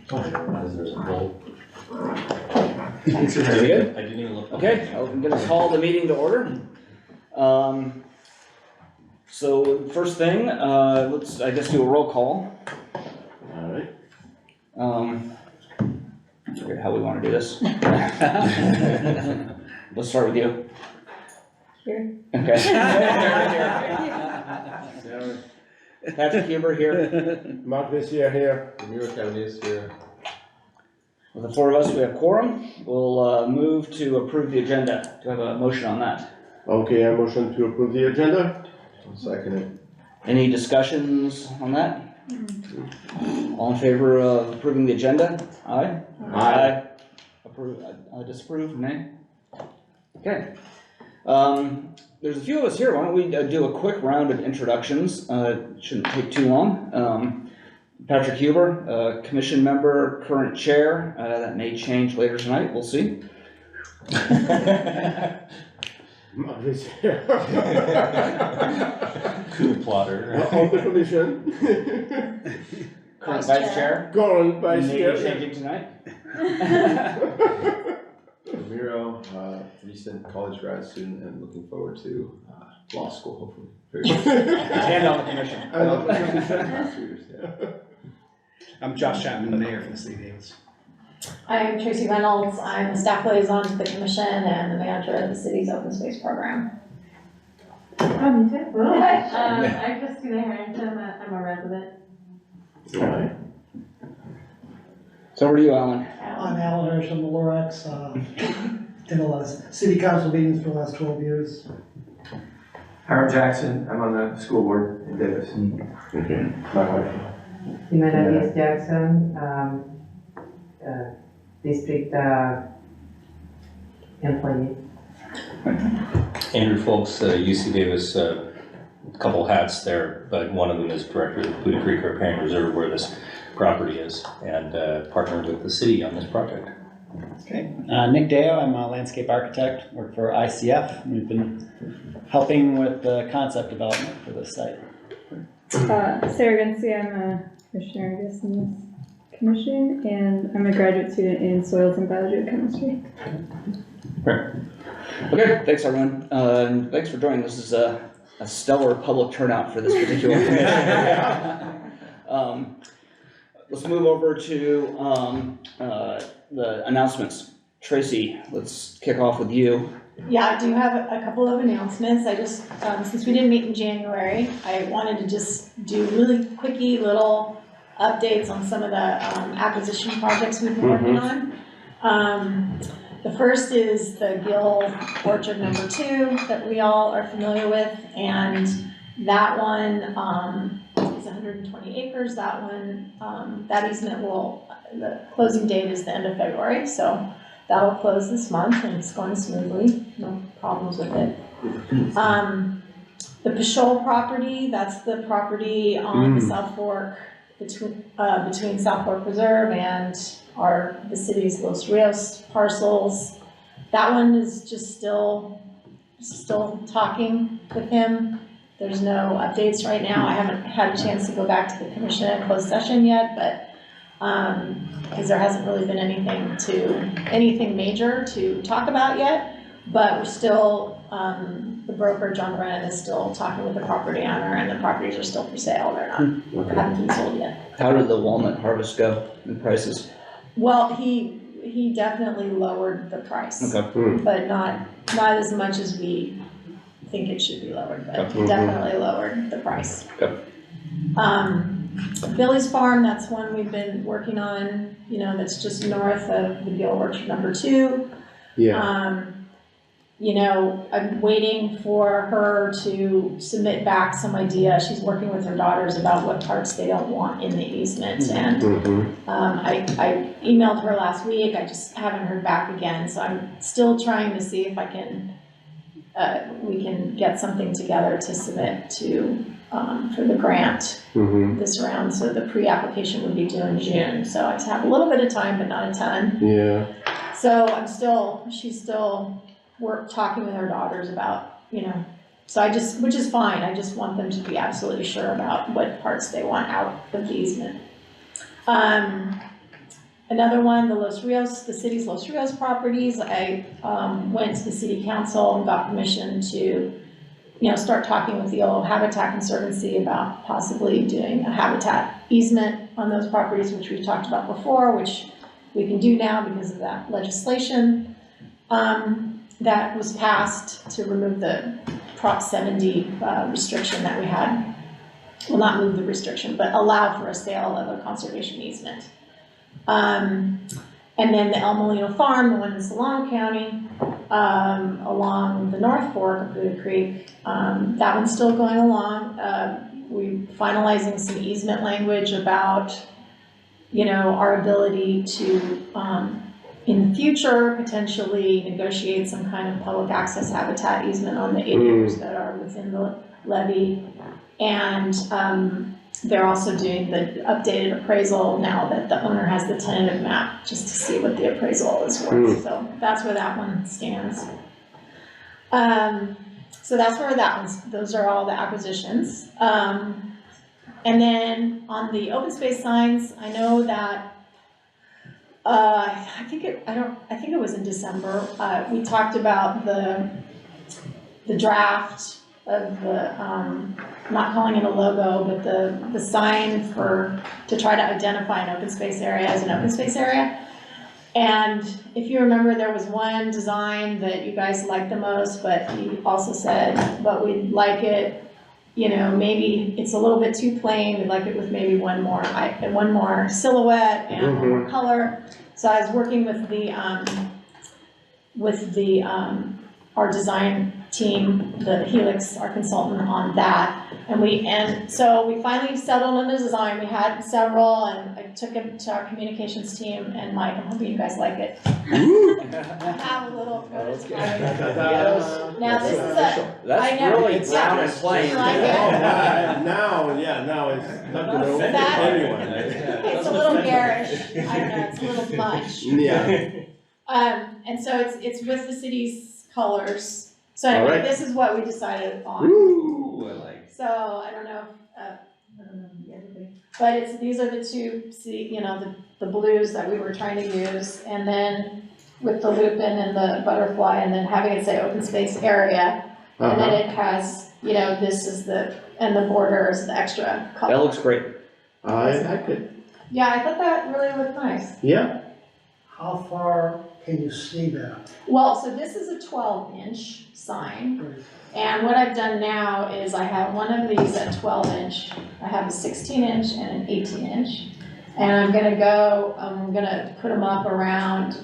There's a poll. Is it good? I didn't even look. Okay, I'm gonna call the meeting to order. So first thing, let's, I guess, do a roll call. Alright. Forget how we wanna do this. Let's start with you. Here. Okay. Patrick Huber here. Mark Messier here. Mira County is here. With the four of us, we have quorum. We'll move to approve the agenda. Do I have a motion on that? Okay, I motion to approve the agenda. I'll second it. Any discussions on that? All in favor of approving the agenda? Aye? Aye. Approve, disapprove, nay? Okay. There's a few of us here. Why don't we do a quick round of introductions? Shouldn't take too long. Patrick Huber, commission member, current chair. That may change later tonight. We'll see. Mark Messier. Plotter. On the commission. Current vice chair. Current vice Maybe chair. changing tonight. Ramiro, recent college grad student and looking forward to law school, hopefully. Very soon. And on the commission. And on the commission. Last 2 years, yeah. I'm Josh Chapman, the mayor for the city of Davis. I'm Tracy Reynolds. I'm the staff liaison to the commission and the manager of the city's open space program. Oh, me too. Hi. I'm Christina Harrington. I'm a resident. Alright. So over to you, Alan. I'm Alan Hirsch, I'm the Lorax, did a lot of city council meetings for the last 12 years. Hiram Jackson, I'm on the school board in Davis. Okay. My wife. Jimena Jackson, district employee. Andrew Folks, UC Davis, a couple hats there, but one of them is director of the Pluto Creek Riparian Reserve where this property is, and partnered with the city on this project. Okay, Nick Deo, I'm a landscape architect, work for ICF. We've been helping with the concept development for this site. Sarah Gunsey, I'm a commissioner, I guess, in this commission, and I'm a graduate student in soils and biogeochemistry. Okay, thanks everyone. Thanks for joining. This is a stellar public turnout for this particular commission. Let's move over to the announcements. Tracy, let's kick off with you. Yeah, I do have a couple of announcements. I just, since we didn't meet in January, I wanted to just do really quickie little updates on some of the acquisition projects we've been working on. The first is the Gill Orchard number 2 that we all are familiar with, and that one is 120 acres. That one, that easement the closing date is the end of February, so that'll close this month and it's going smoothly, no problems with it. The Pichol property, that's the property on the South Fork, between South Fork Reserve and the city's Los Rios parcels. That one is just still talking with him. There's no updates right now. I haven't had a chance to go back to the commission at closed session yet, but because there hasn't really been anything major to talk about yet, but we're still, the broker, John Brennan, is still talking with the property owner, and the properties are still for sale. They're not, haven't been sold yet. How did the walnut harvest go in prices? Well, he definitely lowered the price, Okay. but not as much as we think it should be lowered, but he definitely lowered the price. Okay. Billy's Farm, that's one we've been working on, that's just north of the Gill Orchard number 2. Yeah. I'm waiting for her to submit back some idea. She's working with her daughters about what parts they don't want in the easement, and I emailed her last week. I just haven't heard back again, so I'm still trying to see if I can we can get something together to submit to for the grant this round. So the pre-application would be due in June. So I have a little bit of time, but not a ton. Yeah. So she's still talking with her daughters about, so which is fine. I just want them to be absolutely sure about what parts they want out of the easement. Another one, the city's Los Rios properties, I, went to the city council and got permission to, start talking with the old Habitat Conservancy about possibly doing a habitat easement on those properties, which we talked about before, which we can do now because of that legislation, that was passed to remove the Prop 70, restriction that we had. Well, not move the restriction, but allow for a sale of a conservation easement. And then the El Molino Farm, the one in Solano County, along the North Fork of Buda Creek, that one's still going along. We're finalizing some easement language about, our ability to, in the future, potentially negotiate some kind of public access habitat easement on the acres that are within the levee. And, they're also doing the updated appraisal now that the owner has the tentative map, just to see what the appraisal is worth. So that's where that one stands. So that's where those are all the acquisitions. And then on the open space signs, I know that, I think it was in December, we talked about the draft of the, not calling it a logo, but the sign to try to identify an open space area as an open space area. And if you remember, there was one design that you guys liked the most, but he also said, but we'd like it, maybe it's a little bit too plain, we'd like it with maybe one more silhouette and one more color. So I was working with our design team, the Helix, our consultant, on that. And so we finally settled on the design. We had several, and I took it to our communications team, and Mike, I'm hoping you guys like it. I have a little prototype. Now this is I That's know, really it's brown and just plain. like it. Now it's not gonna open That- anyone. It's a little garish, I don't know, it's a little much. Yeah. And so it's with the city's colors. So anyway, Alright. this is what we decided on. Ooh, I like. So I don't know everybody, but these are the two, the blues that we were trying to use, and then with the lupin and the butterfly, and then having it say open space area, and then it has, this is and the border is the extra color. That looks great. I like it. Yeah, I thought that really looked nice. Yeah. How far can you see that? Well, so this is a 12-inch sign. And what I've done now is I have one of these at 12-inch, I have a 16-inch and an 18-inch. And I'm gonna put them up around,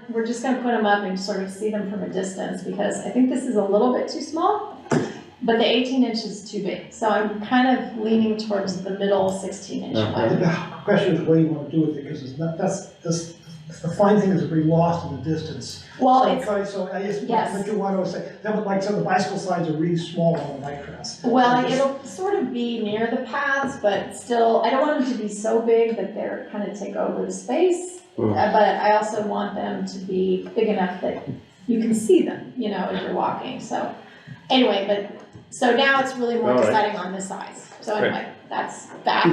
we're just gonna put them up and sort of see them from a distance, because I think this is a little bit too small, but the 18-inch is too big. So I'm kind of leaning towards the middle 16-inch one. The question is what do you want to do with it, because the fine thing is to be lost in the distance. Well, So I guess yes. what you want to say, that would, like some of the bicycle signs are really small on the bike trails. Well, it'll sort of be near the paths, but still, I don't want them to be so big that they're kind of take over the space. But I also want them to be big enough that you can see them, as you're walking. So anyway, so now it's really more deciding on the size. So anyway, that's that.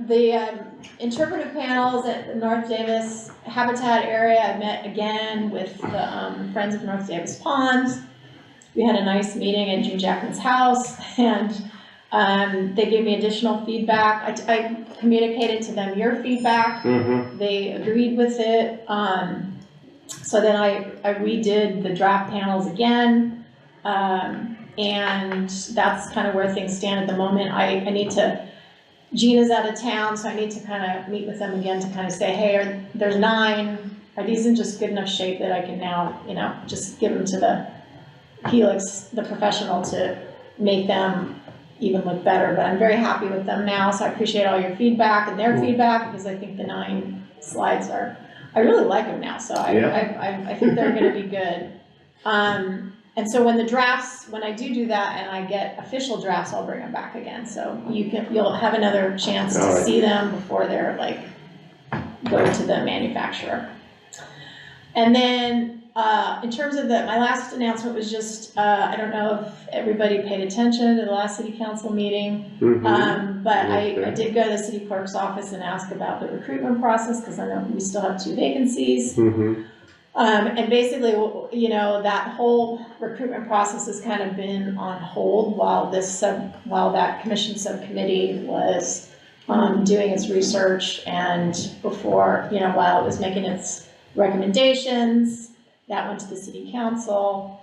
The interpretive panels at the North Davis Habitat area, I met again with the Friends of North Davis Ponds. We had a nice meeting at June Jackman's house, and they gave me additional feedback. I communicated to them your feedback. They agreed with it. So then I redid the draft panels again, and that's kind of where things stand at the moment. I need to, Gina's out of town, so I need to kind of meet with them again to kind of say, hey, there's 9. Are these in just good enough shape that I can now, just give them to the Helix, the professional, to make them even look better? But I'm very happy with them now, so I appreciate all your feedback and their feedback, because I think the 9 slides I really like them now, so I think they're gonna be good. And so when I do that and I get official drafts, I'll bring them back again. So you'll have another chance to see them before they're go to the manufacturer. And then in terms of my last announcement was just, I don't know if everybody paid attention to the last city council meeting. But I did go to the city clerk's office and ask about the recruitment process, because I know we still have 2 vacancies. And basically, you know, that whole recruitment process has kind of been on hold while that commission subcommittee was doing its research, and before, you know, while it was making its recommendations, that went to the city council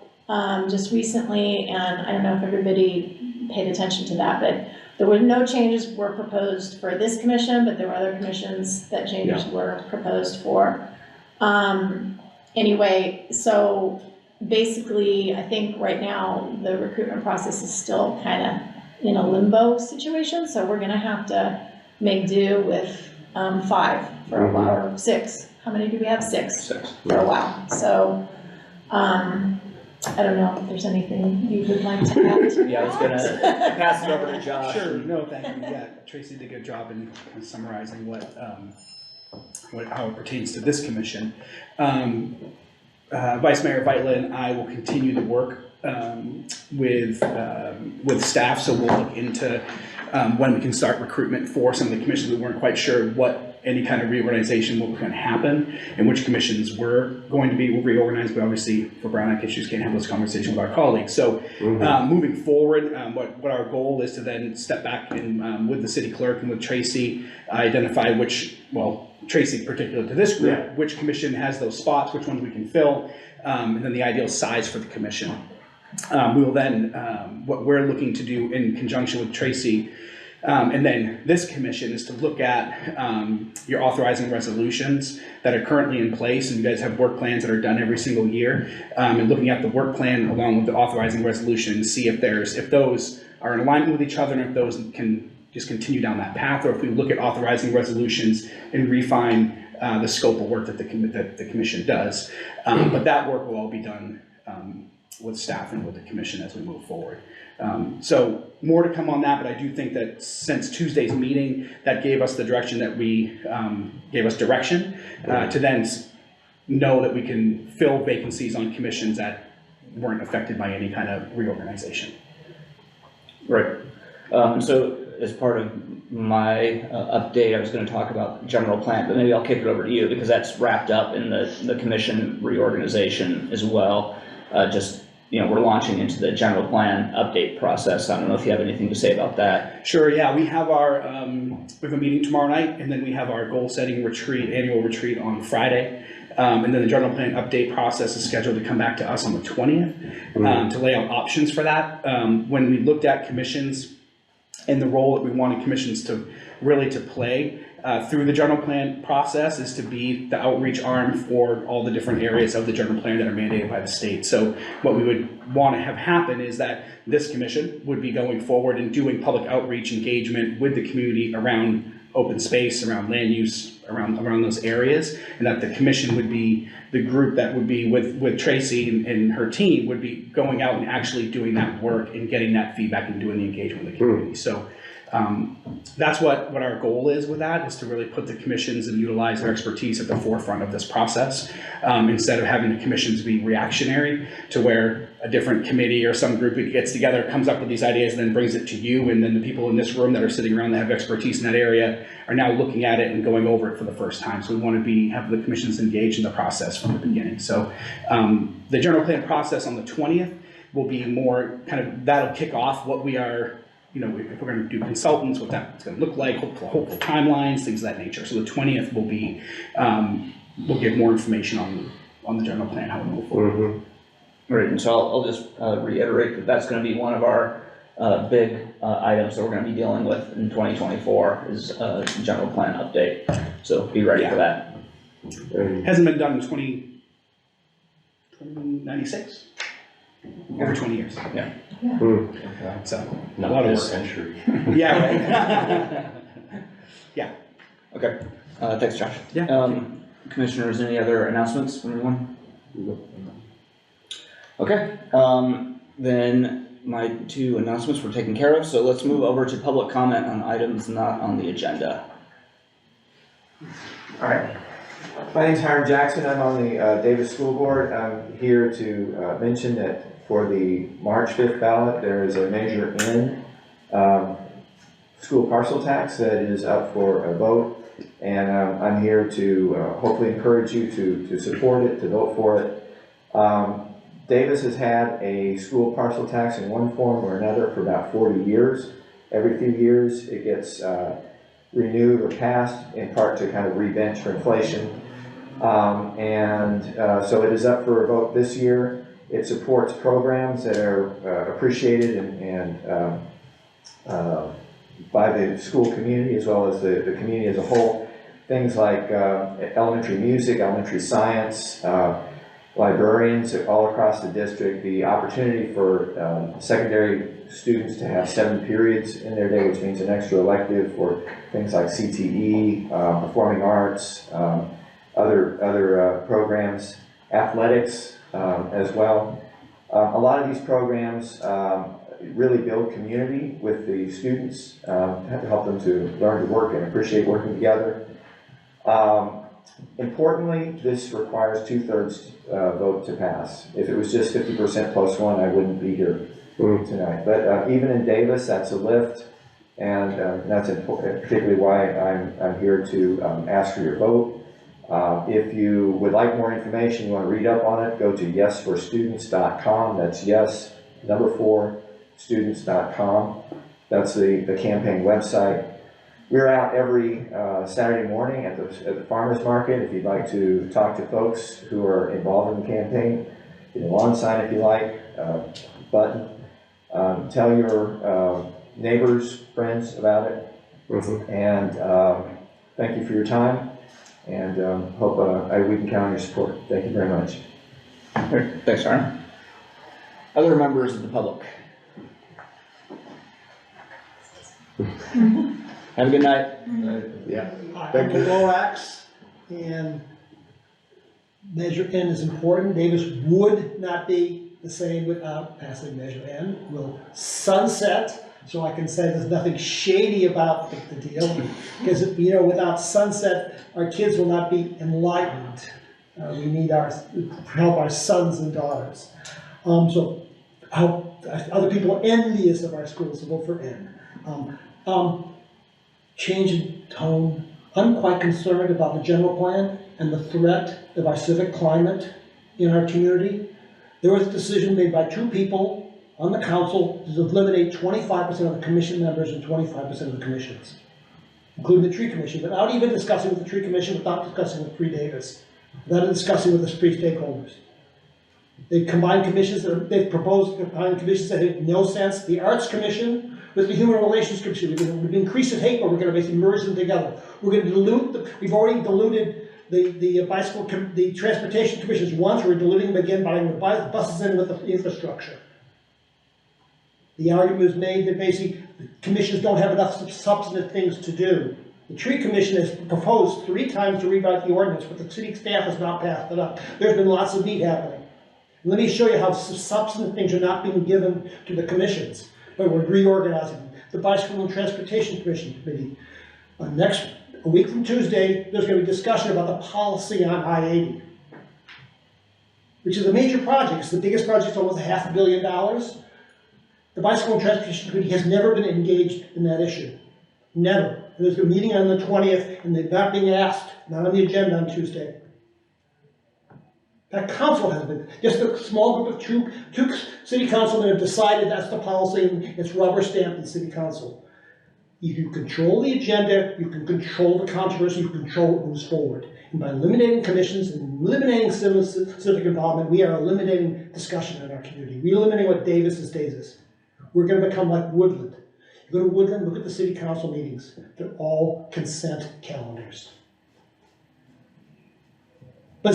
just recently, and I don't know if everybody paid attention to that, but there were no changes were proposed for this commission, but there were other commissions that changes were proposed for. Anyway, so basically, I think right now the recruitment process is still kind of in a limbo situation, so we're gonna have to make do with 5 for a while, or 6. How many do we have? 6 for a while. So, I don't know if there's anything you would like to add. Yeah, I was gonna pass it over to Josh. Sure, no, thank you, yeah, Tracy did a good job in kind of summarizing how it pertains to this commission. Vice Mayor Vitla and I will continue to work with staff, so we'll look into when we can start recruitment for some of the commissions. We weren't quite sure what any kind of reorganization was going to happen and which commissions were going to be reorganized, but obviously for Brown Act issues can't have this conversation with our colleagues. So moving forward, what our goal is to then step back and with the city clerk and with Tracy, identify which, well, Tracy particular to this group, which commission has those spots, which ones we can fill, and then the ideal size for the commission. We will then, what we're looking to do in conjunction with Tracy, and then this commission, is to look at your authorizing resolutions that are currently in place, and you guys have work plans that are done every single year, and looking at the work plan along with the authorizing resolution, see if those are in alignment with each other, and if those can just continue down that path, or if we look at authorizing resolutions and refine the scope of work that the commission does. But that work will all be done with staff and with the commission as we move forward. So more to come on that, but I do think that since Tuesday's meeting, that gave us the direction that gave us direction to then know that we can fill vacancies on commissions that weren't affected by any kind of reorganization. Right. So as part of my update, I was going to talk about general plan, but maybe I'll kick it over to you because that's wrapped up in the commission reorganization as well. Just, you know, we're launching into the general plan update process. I don't know if you have anything to say about that. Sure, yeah, we have our, we have a meeting tomorrow night, and then we have our goal setting retreat, annual retreat on Friday. And then the general plan update process is scheduled to come back to us on the 20th to lay out options for that. When we looked at commissions and the role that we wanted commissions to really to play through the general plan process is to be the outreach arm for all the different areas of the general plan that are mandated by the state. So what we would want to have happen is that this commission would be going forward and doing public outreach engagement with the community around open space, around land use, around those areas, and that the commission would be the group that would be with Tracy and her team would be going out and actually doing that work and getting that feedback and doing the engagement with the community. So that's what our goal is with that, is to really put the commissions and utilize their expertise at the forefront of this process, instead of having the commissions be reactionary to where a different committee or some group gets together, comes up with these ideas, and then brings it to you, and then the people in this room that are sitting around that have expertise in that area are now looking at it and going over it for the first time. So we want to have the commissions engaged in the process from the beginning. So the general plan process on the 20th will be more kind of, that'll kick off what we are, you know, if we're going to do consultants, what that's going to look like, hopeful timelines, things of that nature. So the 20th will be, we'll give more information on the general plan, how we move forward. Right, and so I'll just reiterate that that's going to be one of our big items that we're going to be dealing with in 2024 is general plan update. So be ready for that. Hasn't been done in 2096. Over 20 years. Yeah. So a lot of work. Century. Yeah. Right. Yeah. Okay. Thanks, Josh. Yeah. Commissioners, any other announcements from anyone? Okay. Then my 2 announcements were taken care of. So let's move over to public comment on items not on the agenda. All right. My name's Hiram Jackson. I'm on the Davis School Board. I'm here to mention that for the March 5th ballot, there is a Measure N school parcel tax that is up for a vote. And I'm here to hopefully encourage you to support it, to vote for it. Davis has had a school parcel tax in one form or another for about 40 years. Every few years it gets renewed or passed, in part to kind of re-bench for inflation. So it is up for a vote this year. It supports programs that are appreciated and by the school community as well as the community as a whole. Things like elementary music, elementary science, librarians all across the district, the opportunity for secondary students to have 7 periods in their day, which means an extra elective for things like CTE, performing arts, other programs, athletics as well. A lot of these programs really build community with the students, help them to learn to work and appreciate working together. Importantly, this requires 2/3 vote to pass. If it was just 50% plus 1, I wouldn't be here tonight. But even in Davis, that's a lift, and that's particularly why I'm here to ask for your vote. If you would like more information, you want to read up on it, go to yesforstudents.com. That's yes, number 4, students.com. That's the campaign website. We're out every Saturday morning at the farmer's market. If you'd like to talk to folks who are involved in the campaign, get a lawn sign if you like, button. Tell your neighbors, friends about it. And thank you for your time, and hope we can count on your support. Thank you very much. Thanks, Aaron. Other members of the public? Have a good night. Yeah. I'm a Lorax, and Measure N is important. Davis would not be the same without passing Measure N. Will sunset, so I can say there's nothing shady about the deal, because without sunset, our kids will not be enlightened. We need help our sons and daughters. So I hope other people are envious of our schools, so vote for N. Change in tone. I'm quite concerned about the general plan and the threat of our civic climate in our community. There was a decision made by 2 people on the council to eliminate 25% of the commission members and 25% of the commissions, including the tree commission, without even discussing with the tree commission, without discussing with Free Davis, without discussing with the three stakeholders. They combined commissions, they've proposed combined commissions that make no sense. The Arts Commission with the Human Relations Commission, we're going to increase the hate, but we're going to basically merge them together. We're going to dilute, we've already diluted the Transportation Commissions once, we're diluting them again by the buses in with the infrastructure. The argument was made that basically the commissions don't have enough substantive things to do. The Tree Commission has proposed 3 times to rewrite the ordinance, but the city staff has not passed it up. There's been lots of meat happening. Let me show you how substantive things are not being given to the commissions, but we're reorganizing them. The Bicycle and Transportation Commission Committee. A week from Tuesday, there's going to be discussion about the policy on I-80, which is a major project. It's the biggest project, almost $500 million. The Bicycle and Transportation Committee has never been engaged in that issue. Never. There's a meeting on the 20th, and they're not being asked, not on the agenda on Tuesday. That council has been, just a small group of two city councilmen have decided that's the policy, and it's rubber stamped in city council. If you control the agenda, you can control the controversy, you can control what moves forward. And by eliminating commissions and eliminating civic involvement, we are eliminating discussion in our community. We eliminate what Davis is Davis. We're going to become like Woodland. You go to Woodland, look at the city council meetings. They're all consent calendars. But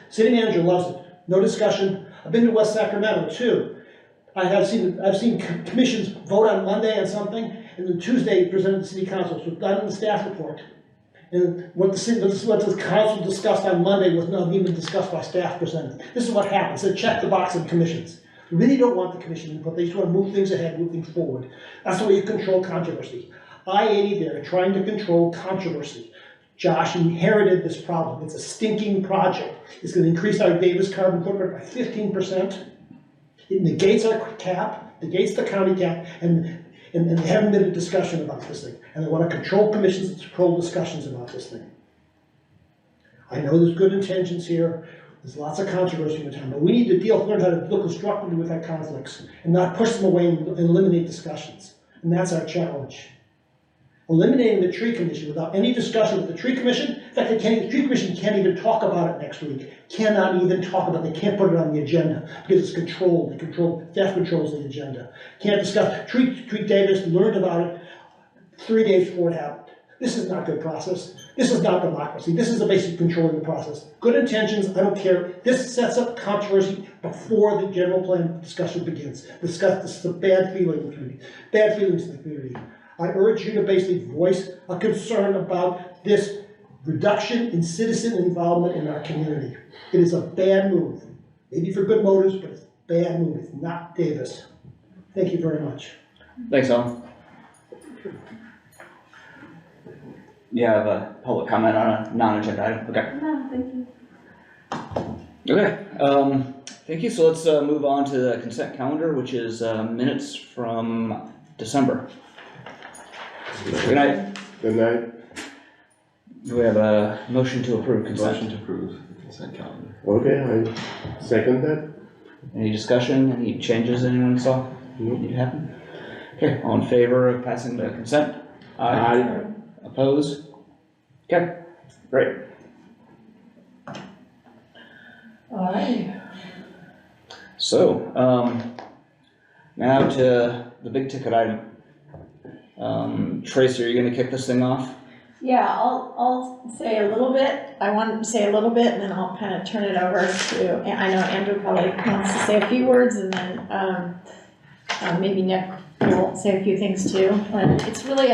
city manager loves it. No discussion. I've been to West Sacramento too. I've seen commissions vote on Monday on something, and then Tuesday presented to city council. So done in the staff report. And what the council discussed on Monday was not even discussed by staff presented. This is what happens. They check the box on commissions. They really don't want the commission input. They just want to move things ahead, move things forward. That's the way you control controversy. I-80 there, trying to control controversy. Josh inherited this problem. It's a stinking project. It's gonna increase our Davis carbon footprint by 15%. It negates our cap, negates the county cap, and there haven't been a discussion about this thing. And they wanna control commissions and control discussions about this thing. I know there's good intentions here. There's lots of controversy in the town, but we need to learn how to deal constructively with our conflicts and not push them away and eliminate discussions. And that's our challenge. Eliminating the tree commission without any discussion with the tree commission. In fact, the tree commission can't even talk about it next week. Cannot even talk about it. They can't put it on the agenda because it's controlled. Staff controls the agenda. Can't discuss. Tree Davis learned about it 3 days before it happened. This is not good process. This is not democracy. This is the basic controlling the process. Good intentions, I don't care. This sets up controversy before the general plan discussion begins. This is a bad feeling in the community. Bad feelings in the community. I urge you to basically voice a concern about this reduction in citizen involvement in our community. It is a bad move. Maybe for good motives, but it's a bad move. It's not Davis. Thank you very much. Thanks, Alan. You have a public comment on a non-agenda item? Okay. No, thank you. Okay, thank you. So let's move on to the consent calendar, which is minutes from December. Good night. Good night. Do we have a motion to approve consent? Motion to approve the consent calendar. Okay, I second that. Any discussion, any changes anyone saw need to happen? Okay, all in favor of passing the consent? Aye. Opposed? Okay, great. Alright. So, now to the big ticket item. Tracy, are you gonna kick this thing off? Yeah, I'll say a little bit. I want to say a little bit and then I'll kind of turn it over to, I know Andrew probably wants to say a few words and then, maybe Nick will say a few things too. And it's really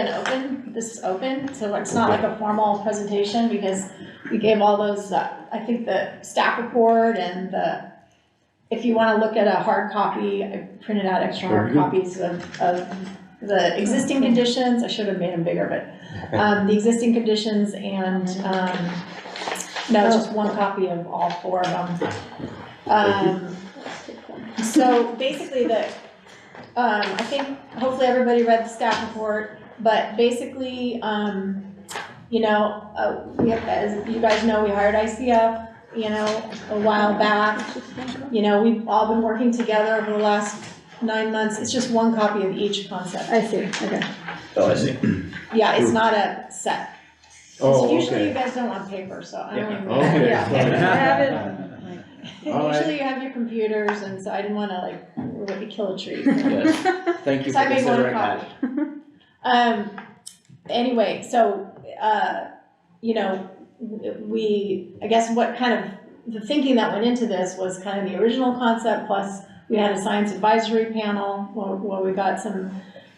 this is open, so it's not like a formal presentation because we gave all those, I think the staff report and if you want to look at a hard copy, I printed out extra hard copies of the existing conditions. I should have made them bigger, but the existing conditions and, no, just one copy of all 4 of them. So basically I think hopefully everybody read the staff report, but basically, you know, as you guys know, we hired ICF, you know, a while back. You know, we've all been working together over the last 9 months. It's just one copy of each concept. I see, okay. Oh, I see. Yeah, it's not a set. Oh, So usually you okay. guys don't want paper, so I don't even. Okay, Yeah. sorry. I have it. All right. Usually you have your computers, and so I didn't wanna like kill a tree. Yes. Thank you So for I made one considering that. copy. Anyway, so, you know, I guess what kind of, the thinking that went into this was kind of the original concept, plus we had a science advisory panel where we got the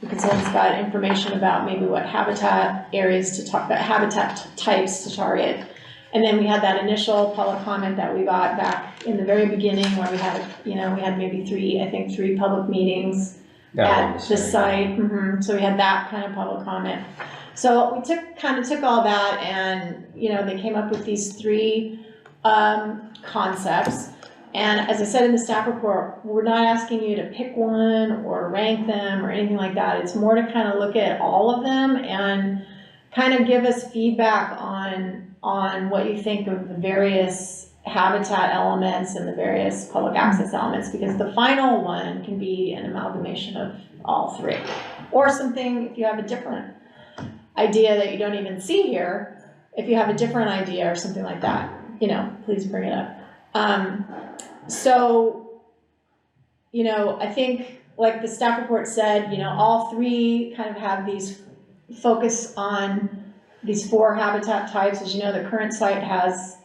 consultants got information about maybe what habitat areas to talk about, habitat types to target. And then we had that initial public comment that we got back in the very beginning where we had, you know, we had maybe 3 public meetings at the site. So we had that kind of public comment. So we took all that and, you know, they came up with these 3 concepts. And as I said in the staff report, we're not asking you to pick one or rank them or anything like that. It's more to kind of look at all of them and kind of give us feedback on what you think of the various habitat elements and the various public access elements, because the final one can be an amalgamation of all 3. Or something, if you have a different idea that you don't even see here, if you have a different idea or something like that, you know, please bring it up. So, you know, I think like the staff report said, you know, all 3 kind of have these focus on these 4 habitat types. As you know, the current site has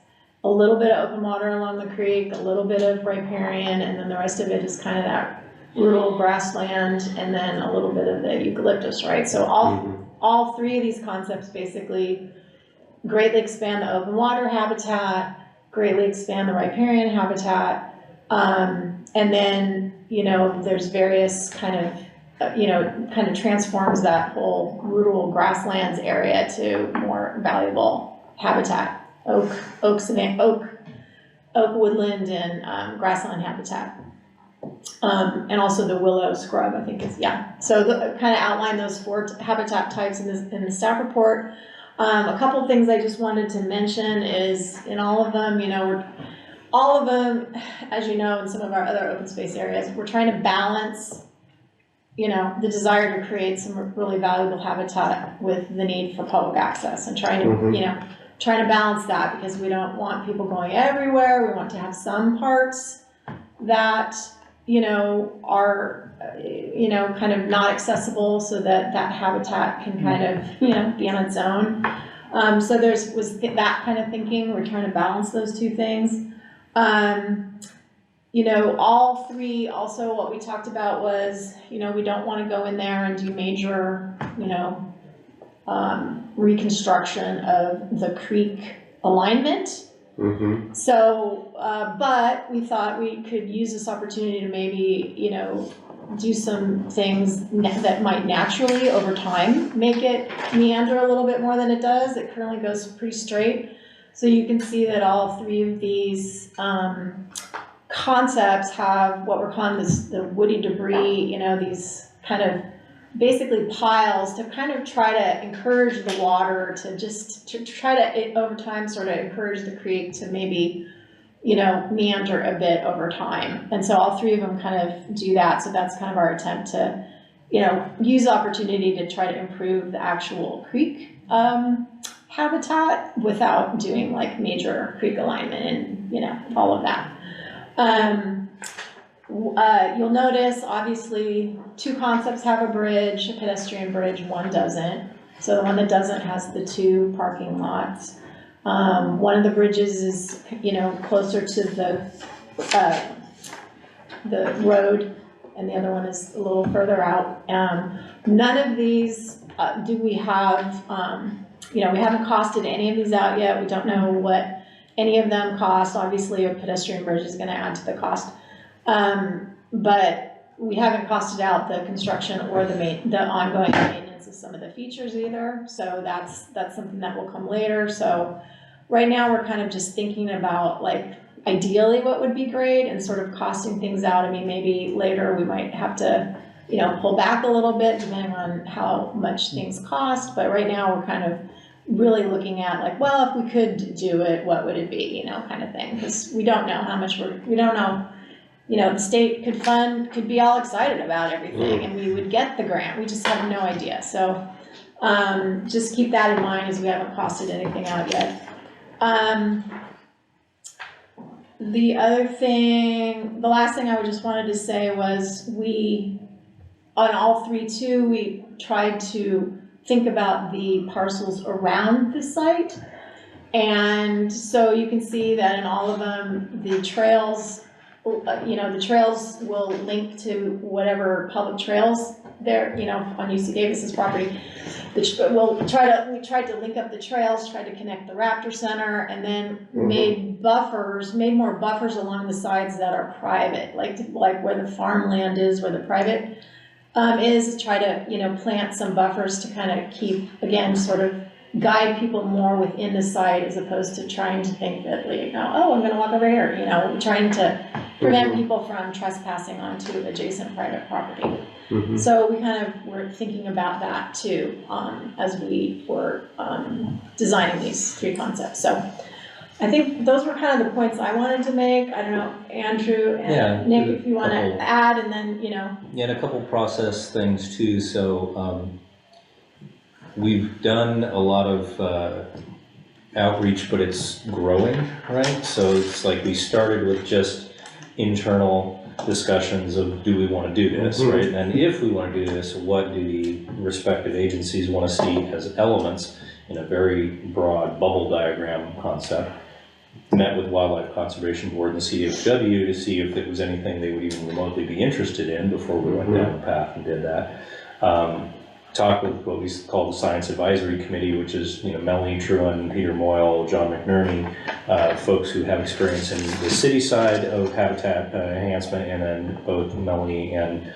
a little bit of open water along the creek, a little bit of riparian, and then the rest of it is kind of that rural grassland, and then a little bit of the eucalyptus, right? So all 3 of these concepts basically greatly expand the open water habitat, greatly expand the riparian habitat, and then, you know, there's various kind of transforms that whole rural grasslands area to more valuable habitat, oak woodland and grassland habitat. And also the willow scrub, I think is, yeah. So kind of outline those 4 habitat types in the staff report. A couple things I just wanted to mention is in all of them, all of them, as you know, in some of our other open space areas, we're trying to balance, the desire to create some really valuable habitat with the need for public access and trying to, trying to balance that because we don't want people going everywhere. We want to have some parts that, are, kind of not accessible so that that habitat can kind of, be on its own. So was that kind of thinking. We're trying to balance those two things. All 3, also what we talked about was, we don't want to go in there and do major, reconstruction of the creek alignment. Mm-hmm. So, but we thought we could use this opportunity to maybe, do some things that might naturally over time make it meander a little bit more than it does. It currently goes pretty straight. So you can see that all 3 of these concepts have what we're calling the woody debris, these kind of basically piles to kind of try to encourage the water to try to over time sort of encourage the creek to maybe, meander a bit over time. And so all 3 of them kind of do that. So that's kind of our attempt to, use the opportunity to try to improve the actual creek habitat without doing like major creek alignment and, all of that. You'll notice, obviously, 2 concepts have a bridge, a pedestrian bridge, 1 doesn't. So the one that doesn't has the 2 parking lots. One of the bridges is, closer to the road, and the other one is a little further out. None of these do we have, we haven't costed any of these out yet. We don't know what any of them cost. Obviously, a pedestrian bridge is going to add to the cost. But we haven't costed out the construction or the ongoing maintenance of some of the features either. So that's something that will come later. So right now we're kind of just thinking about like ideally what would be great and sort of costing things out. I mean, maybe later we might have to, pull back a little bit depending on how much things cost. But right now we're kind of really looking at like, well, if we could do it, what would it be, kind of thing. Because we don't know how much we don't know. The state could be all excited about everything and we would get the grant. We just have no idea. So just keep that in mind as we haven't costed anything out yet. The last thing I just wanted to say was on all 3 too, we tried to think about the parcels around the site. And so you can see that in all of them, the trails, the trails will link to whatever public trails there, on UC Davis's property. We tried to link up the trails, tried to connect the Raptor Center, and then made more buffers along the sides that are private, like where the farmland is, where the private is, try to, plant some buffers to kind of keep, again, sort of guide people more within the site as opposed to trying to think that, oh, I'm going to walk over here, trying to prevent people from trespassing onto adjacent private property. So we kind of were thinking about that too as we were designing these 3 concepts. So I think those were kind of the points I wanted to make. I don't know, Andrew and Nick, if you want to add, and then, Yeah, and a couple process things too. So we've done a lot of outreach, but it's growing, right? So it's like we started with just internal discussions of do we want to do this, right? And if we want to do this, what do the respective agencies want to see as elements in a very broad bubble diagram concept? Met with Wildlife Conservation Board and the CDFW to see if it was anything they would even remotely be interested in before we went down the path and did that. Talked with what we call the Science Advisory Committee, which is Melanie Truan, Peter Moyle, John McNerney, folks who have experience in the city side of habitat enhancement, and then both Melanie and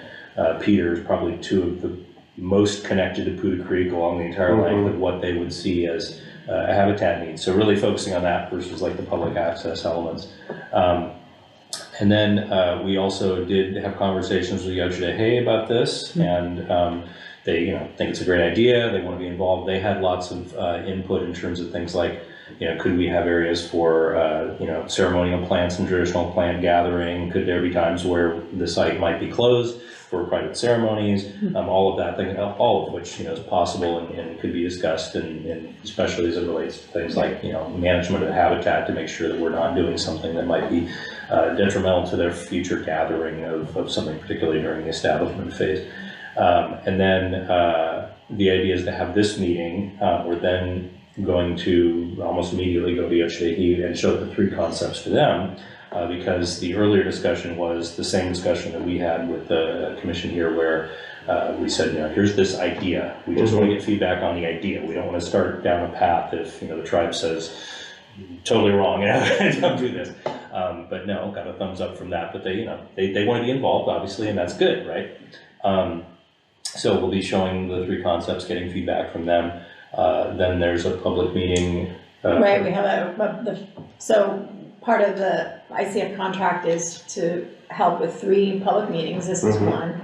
Peter, probably 2 of the most connected to Puda Creek along the entire length of what they would see as a habitat need. So really focusing on that versus like the public access elements. And then we also did have conversations with Yochida Hay about this, and they think it's a great idea. They want to be involved. They had lots of input in terms of things like, could we have areas for ceremonial plants and traditional plant gathering? Could there be times where the site might be closed for private ceremonies? All of that, all of which is possible and could be discussed, and especially as it relates to things like management of the habitat, to make sure that we're not doing something that might be detrimental to their future gathering of something, particularly during the establishment phase. And then the idea is to have this meeting. We're then going to almost immediately go to Yochida Hay and show the 3 concepts to them, because the earlier discussion was the same discussion that we had with the commission here, where we said, here's this idea. We just want to get feedback on the idea. We don't want to start down a path if the tribe says totally wrong, don't do this. But no, got a thumbs up from that. But they want to be involved, obviously, and that's good, right? So we'll be showing the 3 concepts, getting feedback from them. Then there's a public meeting. Right, we have so part of the ICF contract is to help with 3 public meetings. This is one.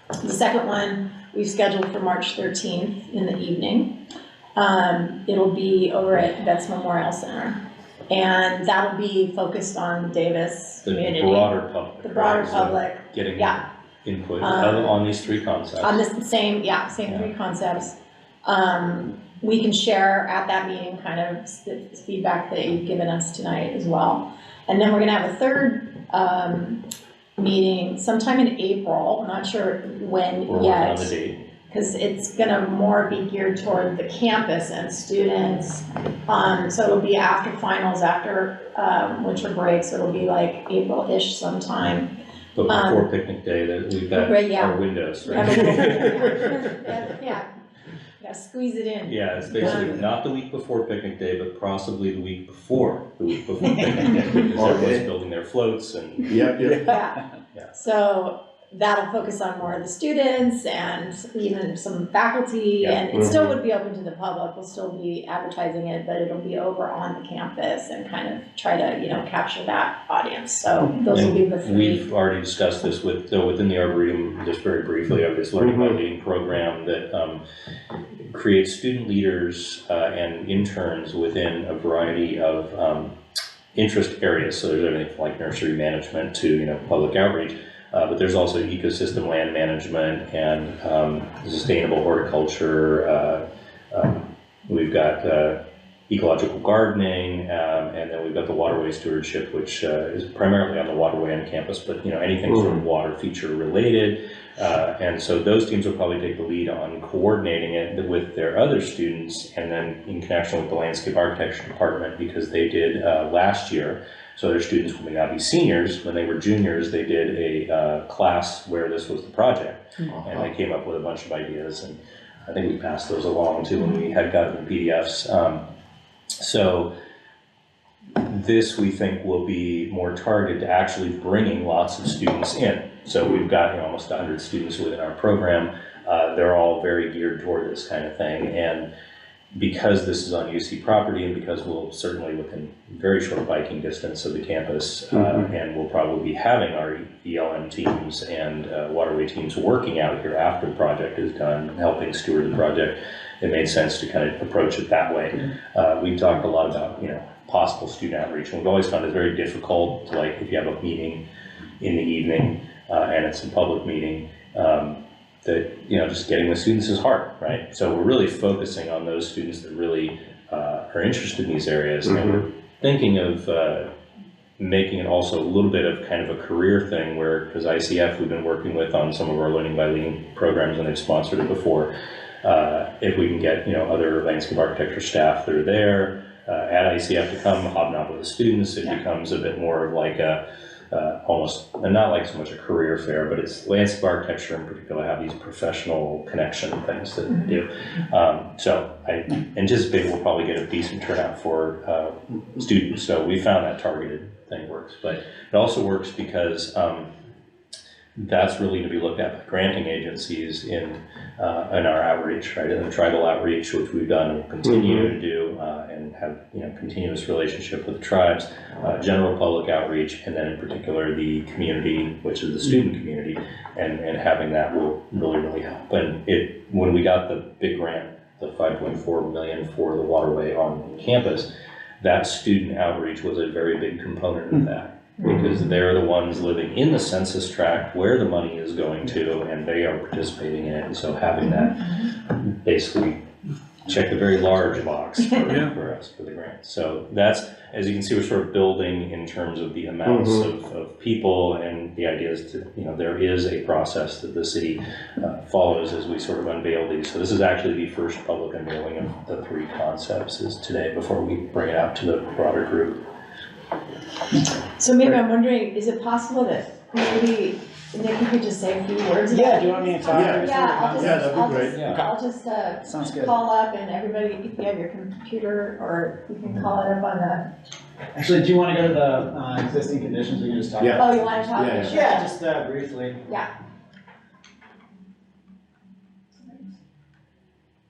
The second one we've scheduled for March 13th in the evening. It'll be over at Vets Memorial Center. And that'll be focused on the Davis community. The broader public. The broader right? public. So getting input Um, on these 3 concepts. On this same 3 concepts. We can share at that meeting kind of the feedback that you've given us tonight as well. And then we're gonna have a third meeting sometime in April. I'm not sure when We're yet. working on the date. Because it's gonna more be geared toward the campus and students. So it'll be after finals, after winter break, so it'll be like April-ish sometime. But before picnic day, that we've got Right, yeah. our windows, We have right? a little- yeah, squeeze it in. Yeah, it's basically not the week before picnic day, but possibly the week before picnic day, because everyone's building their floats and. Yep. Yeah. Yeah. So that'll focus on more of the students and even some faculty, Yeah. and it still would be open to the public. We'll still be advertising it, but it'll be over on the campus and kind of try to, capture that audience. So those will be the 3. We've already discussed this within the Arboretum, just very briefly, of this learning by leading program that creates student leaders and interns within a variety of interest areas. So there's everything from like nursery management to public outreach. But there's also ecosystem land management and sustainable horticulture. We've got ecological gardening, and then we've got the waterway stewardship, which is primarily on the waterway on campus, but anything sort of water feature related. And so those teams will probably take the lead on coordinating it with their other students, and then in connection with the landscape architecture department, because they did last year. So their students will now be seniors. When they were juniors, they did a class where this was the project, and they came up with a bunch of ideas, and I think we passed those along too when we had gotten the PDFs. So this, we think, will be more targeted to actually bringing lots of students in. So we've got almost 100 students within our program. They're all very geared toward this kind of thing, and because this is on UC property, and because we'll certainly within very short biking distance of the campus, and we'll probably be having our ELM teams and waterway teams working out here after the project is done, helping steward the project, it made sense to kind of approach it that way. We talked a lot about possible student outreach, and we've always found it very difficult to, like, if you have a meeting in the evening and it's a public meeting, that just getting the students is hard, right? So we're really focusing on those students that really are interested in these areas, and we're thinking of making it also a little bit of kind of a career thing, where, because ICF we've been working with on some of our learning by leading programs, and they've sponsored it before. If we can get other landscape architecture staff that are there at ICF to come hobnob with the students, it becomes a bit more of like a almost, and not like so much a career fair, but it's landscape architecture in particular have these professional connection things that they do. So I anticipate we'll probably get a decent turnout for students. So we found that targeted thing works, but it also works because that's really to be looked at by granting agencies in our outreach, right? In the tribal outreach, which we've done and will continue to do, and have, continuous relationship with the tribes, general public outreach, and then in particular the community, which is the student community, and having that will really help. And when we got the big grant, the $5.4 million for the waterway on campus, that student outreach was a very big component of that. Because they're the ones living in the census tract where the money is going to, and they are participating in it. And so having that basically check a very large box for us for the grant. So that's, as you can see, we're sort of building in terms of the amounts of people, and the idea is to, there is a process that the city follows as we sort of unveil these. So this is actually the first public unveiling of the 3 concepts is today before we bring it out to the broader group. So maybe I'm wondering, is it possible that maybe Nick, you could just say a few words about it? Yeah, do you want me to talk? I'll just Sounds good. call up, and everybody, if you have your computer, or you can call it up on the, Actually, do you want to go to the existing conditions? We can just talk. Yeah. oh, you wanna talk? Yeah, Sure. Yeah, just briefly. Yeah.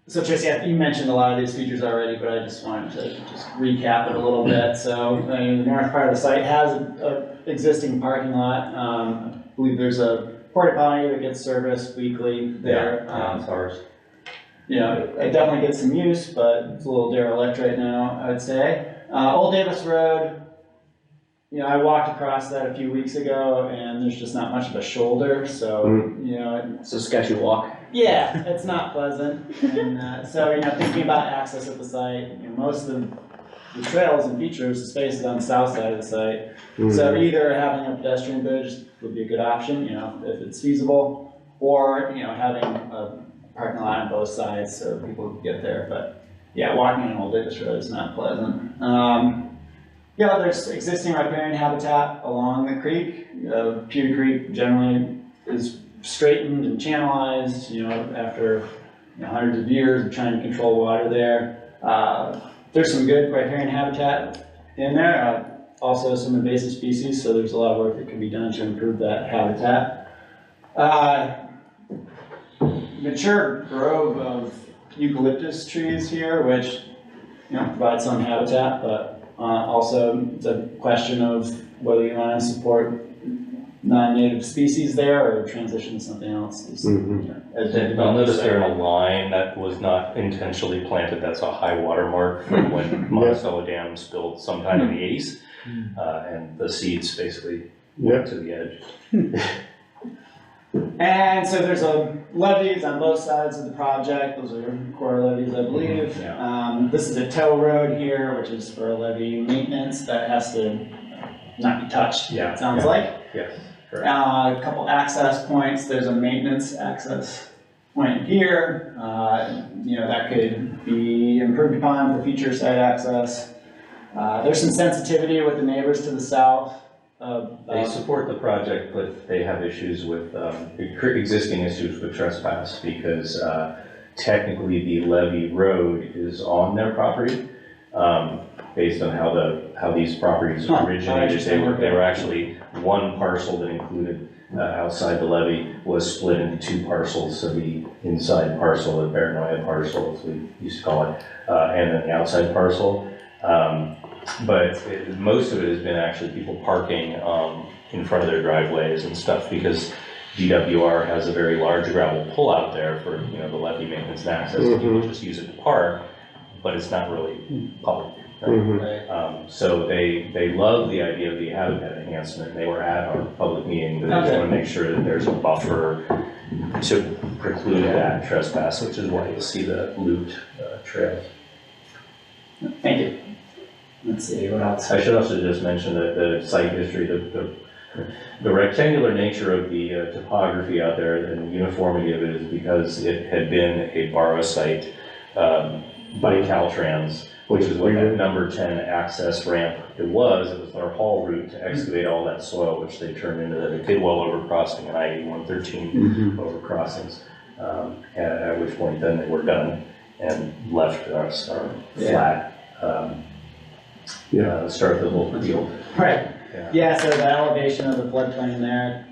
So Tracy, you mentioned a lot of these features already, but I just wanted to just recap it a little bit. So the north part of the site has a existing parking lot. I believe there's a porta potty that gets serviced weekly there. It's ours. It definitely gets some use, but it's a little derelict right now, I would say. Old Davis Road, I walked across that a few weeks ago, and there's just not much of a shoulder, so, It's a sketchy walk. yeah, it's not pleasant. And so, thinking about access at the site, most of the trails and features, the space is on the south side of the site. So either having a pedestrian bridge would be a good option, if it's feasible, or, having a parking lot on both sides so people can get there. But yeah, walking on Old Davis Road is not pleasant. There's existing riparian habitat along the creek. Pewter Creek generally is straightened and channelized, after hundreds of years of trying to control water there. There's some good riparian habitat in there, also some invasive species, so there's a lot of work that can be done to improve that habitat. Mature grove of eucalyptus trees here, which provide some habitat, but also it's a question of whether you want to support non-native species there or transition to something else. I'll notice there in a line that was not intentionally planted, that's a high water mark from when Monticello Dam spilled sometime in the 80s. And the seeds basically went to the edge. And so there's levees on both sides of the project. Those are core levees, I believe. This is a tow road here, which is for levee maintenance that has to not be touched, it sounds like. Yes, correct. A couple access points. There's a maintenance access point here. That could be improved upon for future site access. There's some sensitivity with the neighbors to the south. They support the project, but they have issues with, existing issues with trespass because technically the levee road is on their property. Based on how these properties originated, they were actually one parcel that included outside the levee was split into 2 parcels. So the inside parcel, the paranoia parcel, as we used to call it, and then the outside parcel. But most of it has been actually people parking in front of their driveways and stuff because DWR has a very large gravel pull out there for the levee maintenance and access. People just use it to park, but it's not really public. Right? So they love the idea of the habitat enhancement. They were at our public meeting, but they just want to make sure that there's a buffer to preclude that trespass, which is why you'll see the looped trails. Thank you. Let's see, what else? I should also just mention that the site history, the rectangular nature of the topography out there and the uniformity of it is because it had been a borrow site by Caltrans, which is what that number 10 access ramp it was. It was their haul route to excavate all that soil, which they turned into the Kidwell overcrossing and I-8113 overcrossings, at which point then they were done and left us flat. Start the whole field. Right. Yeah, so the elevation of the floodplain there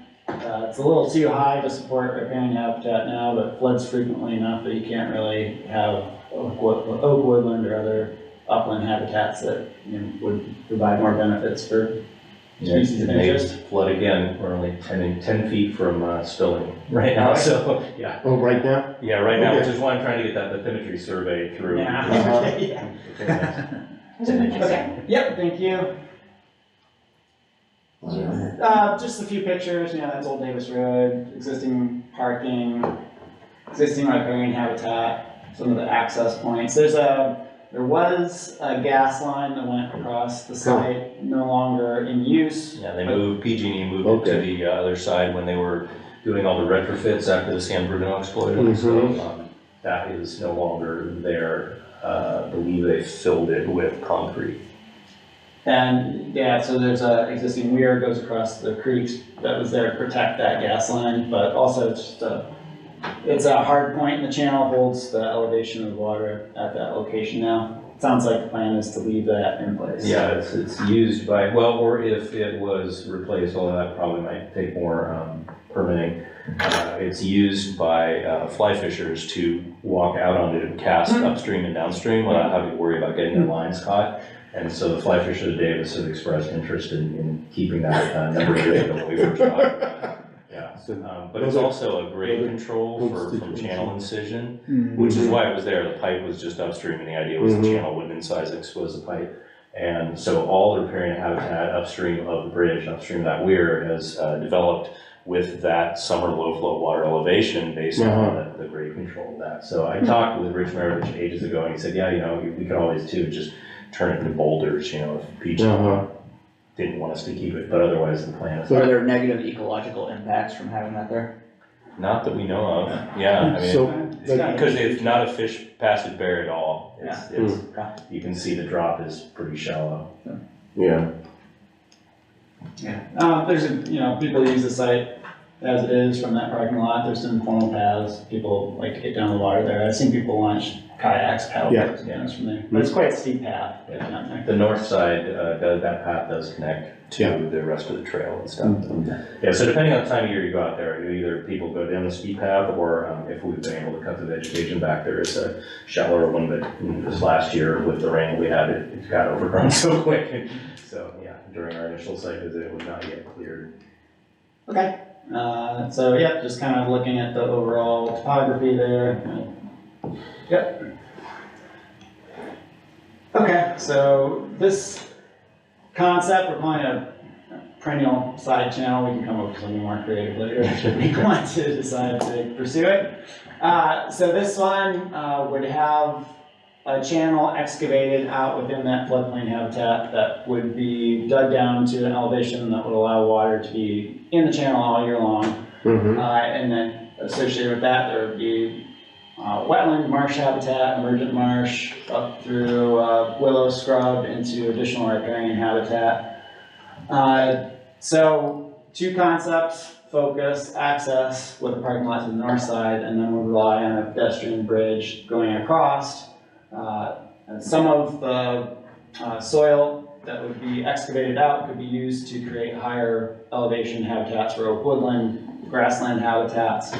It's a little too high to support riparian habitat now, but floods frequently enough that you can't really have oak woodland or other upland habitats that, you know, would provide more benefits for species of It may interest. flood again, we're only 10 feet from spilling right now, so, yeah. Oh, right now? Yeah, right now, which Okay. is why I'm trying to get that bathymetry survey through. Yeah. Yeah. Okay, yep, thank you. Just a few pictures, you know, that's Old Davis Road, existing parking, existing riparian habitat, some of the access points. There was a gas line that went across the site, no longer in use. Yeah, they moved, PG&E moved it to Okay. the other side when they were doing all the retrofits after the San Bruno explosion, so that is no longer there. I believe they filled it with concrete. And, yeah, so there's a existing weir goes across the creek that was there to protect that gas line, but also it's a hard point in the channel, holds the elevation of water at that location now. Sounds like the plan is to leave that in place. Yeah, it's used by, well, or if it was replaced, although that probably might take more permitting. It's used by fly fishers to walk out onto it and cast upstream and downstream without having to worry about getting their lines caught. And so the fly fishers of Davis have expressed interest in keeping that number of years ago when we first talked about it. Yeah, but it's also a grade control from channel incision, which is why it was there. The pipe was just upstream, and the idea was the channel wouldn't incise and expose the pipe. And so all the riparian habitat upstream of the bridge, upstream of that weir, has developed with that summer low flow water elevation based on the grade control of that. So I talked with Rich Maravich ages ago, and he said, yeah, you know, we could always too just turn it into boulders, you know, if PG didn't want us to keep it, but otherwise the plan is. Are there negative ecological impacts from having that there? Not that we know of, yeah, I mean, So, because it's not a fish passage bear at all. It's, you can see the drop is pretty shallow. yeah. Yeah, you know, people use the site as it is from that parking lot. There's some informal paths. People like to get down the water there. I've seen people launch kayaks, paddleboards, yeah, from there. But it's quite a steep path. Yeah. The north side, that path does connect to the rest of the trail and stuff. Yeah, so depending on the time of year you go out there, either people go down the steep path, or if we've been able to cut the vegetation back, there is a shallower one, but this last year with the rain we had, it got overgrown so quick. So yeah, during our initial site visit, it was not yet cleared. Okay. So yeah, just kind of looking at the overall topography there. Yep. Okay, so this concept, we're calling a perennial side channel. We can come up with something more creative later if we want to decide to pursue it. So this one would have a channel excavated out within that floodplain habitat that would be dug down to an elevation that would allow water to be in the channel all year long. And then associated with that, there would be wetland, marsh habitat, emergent marsh, up through willow scrub into additional riparian habitat. So two concepts: focus, access with a parking lot to the north side, and then we'll rely on a pedestrian bridge going across. Some of the soil that would be excavated out could be used to create higher elevation habitats for oak woodland, grassland habitats.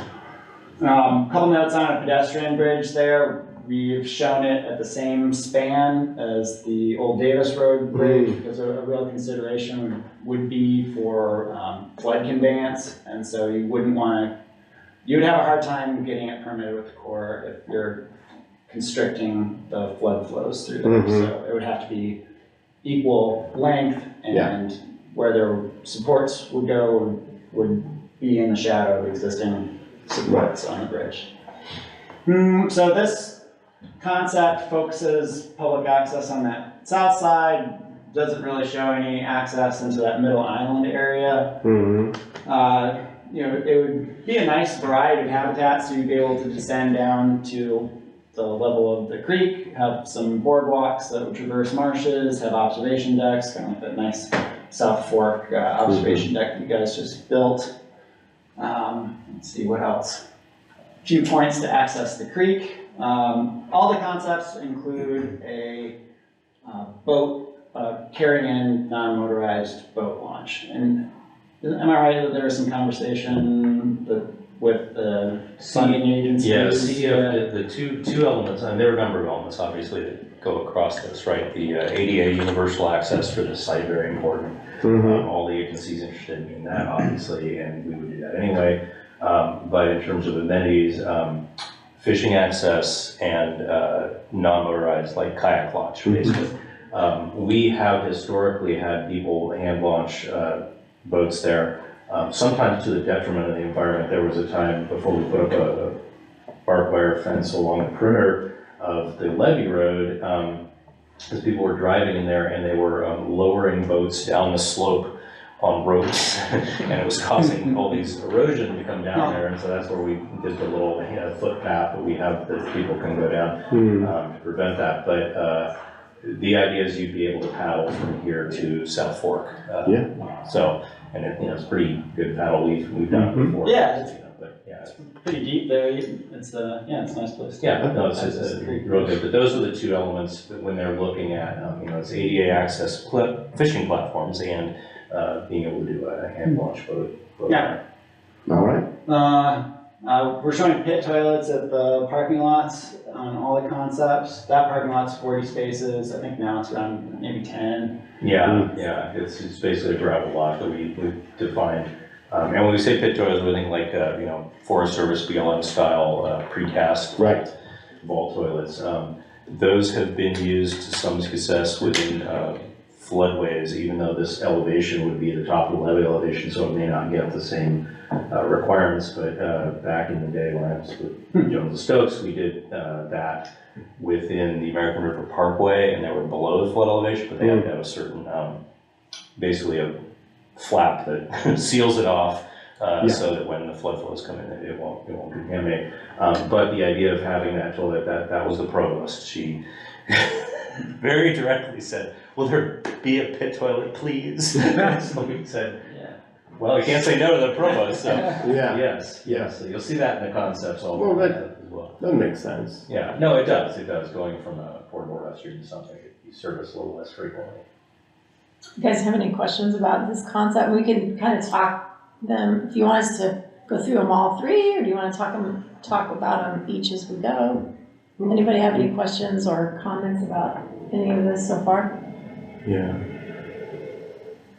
Couple notes on a pedestrian bridge there. We've shown it at the same span as the Old Davis Road bridge because a real consideration would be for flood conveyance, and so you wouldn't want to. You would have a hard time getting it permitted with the Corps if you're constricting the flood flows through there. So it would have to be equal length, and where their supports would go would be in the shadow of existing supports on the bridge. So this concept focuses public access on that south side, doesn't really show any access into that middle island area. You know, it would be a nice variety of habitats, so you'd be able to descend down to the level of the creek, have some boardwalks that would traverse marshes, have observation decks, kind of like that nice South Fork observation deck that you guys just built. Let's see what else. A few points to access the creek. All the concepts include a boat, carrying in non-motorized boat launch. And Am I right that there was some conversation with the funding agencies? Yeah, CEF, the two elements, and there are a number of elements, obviously, that go across this, right? The ADA universal access for the site, very important. All the agencies interested in that, obviously, and we would do that anyway. But in terms of amenities, fishing access and non-motorized, like kayak launch, basically. We have historically had people hand launch boats there, sometimes to the detriment of the environment. There was a time before we put up a barbed wire fence along the perimeter of the levee road, because people were driving in there and they were lowering boats down the slope on ropes, and it was causing all these erosion to come down there, and so that's where we did the little footpath that we have that people can go down to prevent that. But the idea is you'd be able to paddle from here to South Fork. So, and it's pretty good paddle. We've done it before. Yeah. But yeah. It's pretty deep there. It's a nice place. Yeah, no, it's real good, but those are the two elements that when they're looking at, it's ADA access fishing platforms and being able to do a hand launch boat. Yeah. All right. We're showing pit toilets at the parking lots on all the concepts. That parking lot's 40 spaces. I think now it's around maybe 10. Yeah, it's basically a gravel lot that we defined. And when we say pit toilets, we think like, Forest Service BLM style precast vault toilets. Those have been used to some success within floodways, even though this elevation would be the top of the levee elevation, so it may not get the same requirements. But back in the day when I was with Jones and Stokes, we did that within the American River Parkway, and they were below the flood elevation, but they had to have a certain, basically a flap that seals it off, so that when the flood flows come in, it won't contaminate. But the idea of having that toilet, that was the provost. She very directly said, "Will there be a pit toilet, please?" So we said, well, you can't say no to the provost, so yes. So you'll see that in the concepts all over as well. That makes sense. Yeah, no, it does, going from a portable restroom to something that you service a little less frequently. You guys have any questions about this concept? We can kind of talk them, if you want us to go through them all three, or do you want to talk about them each as we go? Anybody have any questions or comments about any of this so far? Yeah.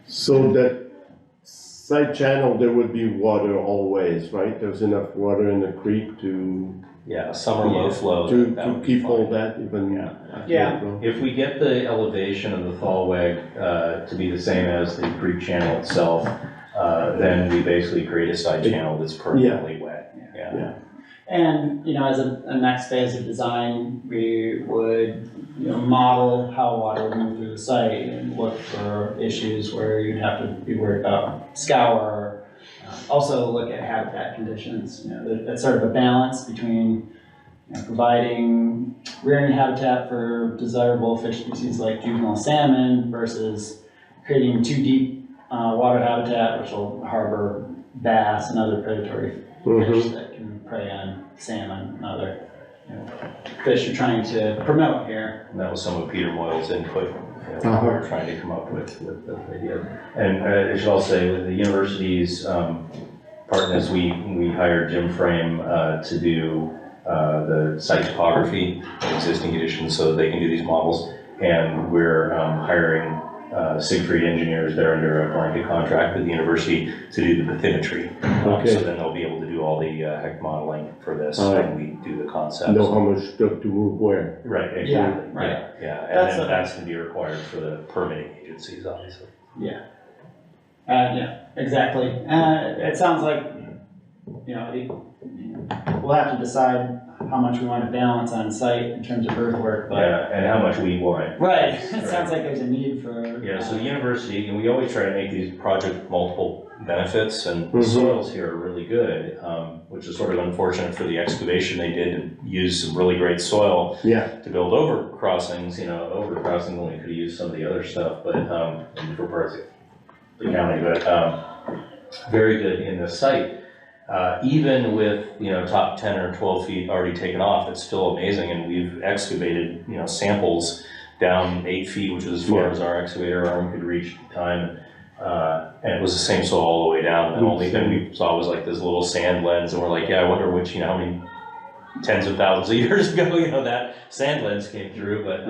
So that side channel, there would be water always, right? There's enough water in the creek to Summer low flow. to keep all that even. If we get the elevation of the Thalweg to be the same as the creek channel itself, then we basically create a side channel that's permanently wet. And, as a next phase of design, we would, model how water would move through the site and look for issues where you'd have to be worried about scour. Also look at habitat conditions. That's sort of a balance between providing rearing habitat for desirable fish species like juvenile salmon versus creating too deep water habitat which will harbor bass and other predatory fish that can prey on salmon and other fish you're trying to promote here. And that was some of Peter Moyle's input. We were trying to come up with the idea. And I should also say, with the university's part in this, we hired Jim Frame to do the site topography and existing conditions so that they can do these models. And we're hiring Siegfried engineers. They're under a blanket contract with the university to do the bathymetry. So then they'll be able to do all the HEC modeling for this when we do the concepts. Know how much stuff to move where. Right, exactly. And then that's going to be required for the permitting agencies, obviously. Exactly. It sounds like, we'll have to decide how much we want to balance on site in terms of earthwork, but. And how much we want. Right, it sounds like there's a need for. So the university, and we always try to make these projects with multiple benefits, and the soils here are really good, which is sort of unfortunate for the excavation they did to use some really great soil to build over crossings. Over crossings only could have used some of the other stuff, but in different parts of the county, but very good in the site. Even with, top 10 or 12 feet already taken off, it's still amazing. And we've excavated, samples down 8 feet, which is as far as our excavator arm could reach at the time. And it was the same soil all the way down, and the only thing we saw was like this little sand lens, and we're like, yeah, I wonder which, how many tens of thousands of years ago, that sand lens came through, but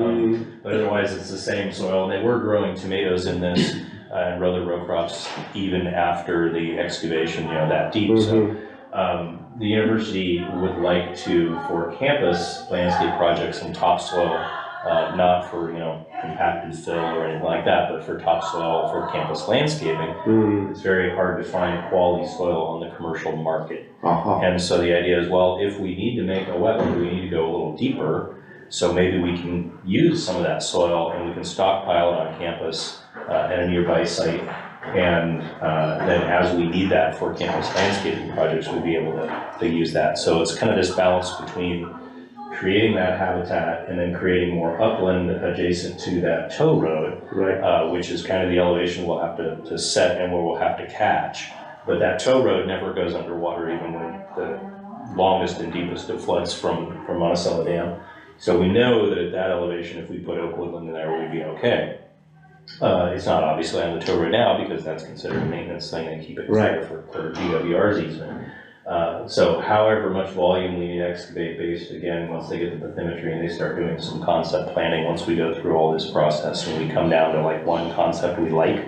otherwise it's the same soil, and they were growing tomatoes in this, and other row crops even after the excavation, that deep, so. The university would like to, for campus landscape projects, some topsoil, not for, compacted fill or anything like that, but for topsoil for campus landscaping. It's very hard to find quality soil on the commercial market. And so the idea is, well, if we need to make a wetland, we need to go a little deeper, so maybe we can use some of that soil and we can stockpile it on campus at a nearby site. And then as we need that for campus landscaping projects, we'll be able to use that. So it's kind of this balance between creating that habitat and then creating more upland adjacent to that tow road, which is kind of the elevation we'll have to set and where we'll have to catch. But that tow road never goes underwater, even when the longest and deepest it floods from Monticello Dam. So we know that at that elevation, if we put oak woodland in there, we'd be okay. It's not obviously on the tow road now because that's considered a maintenance thing and keep it clear for GWR's easement. So however much volume we need to excavate based, again, once they get the bathymetry and they start doing some concept planning, once we go through all this process and we come down to like one concept we like,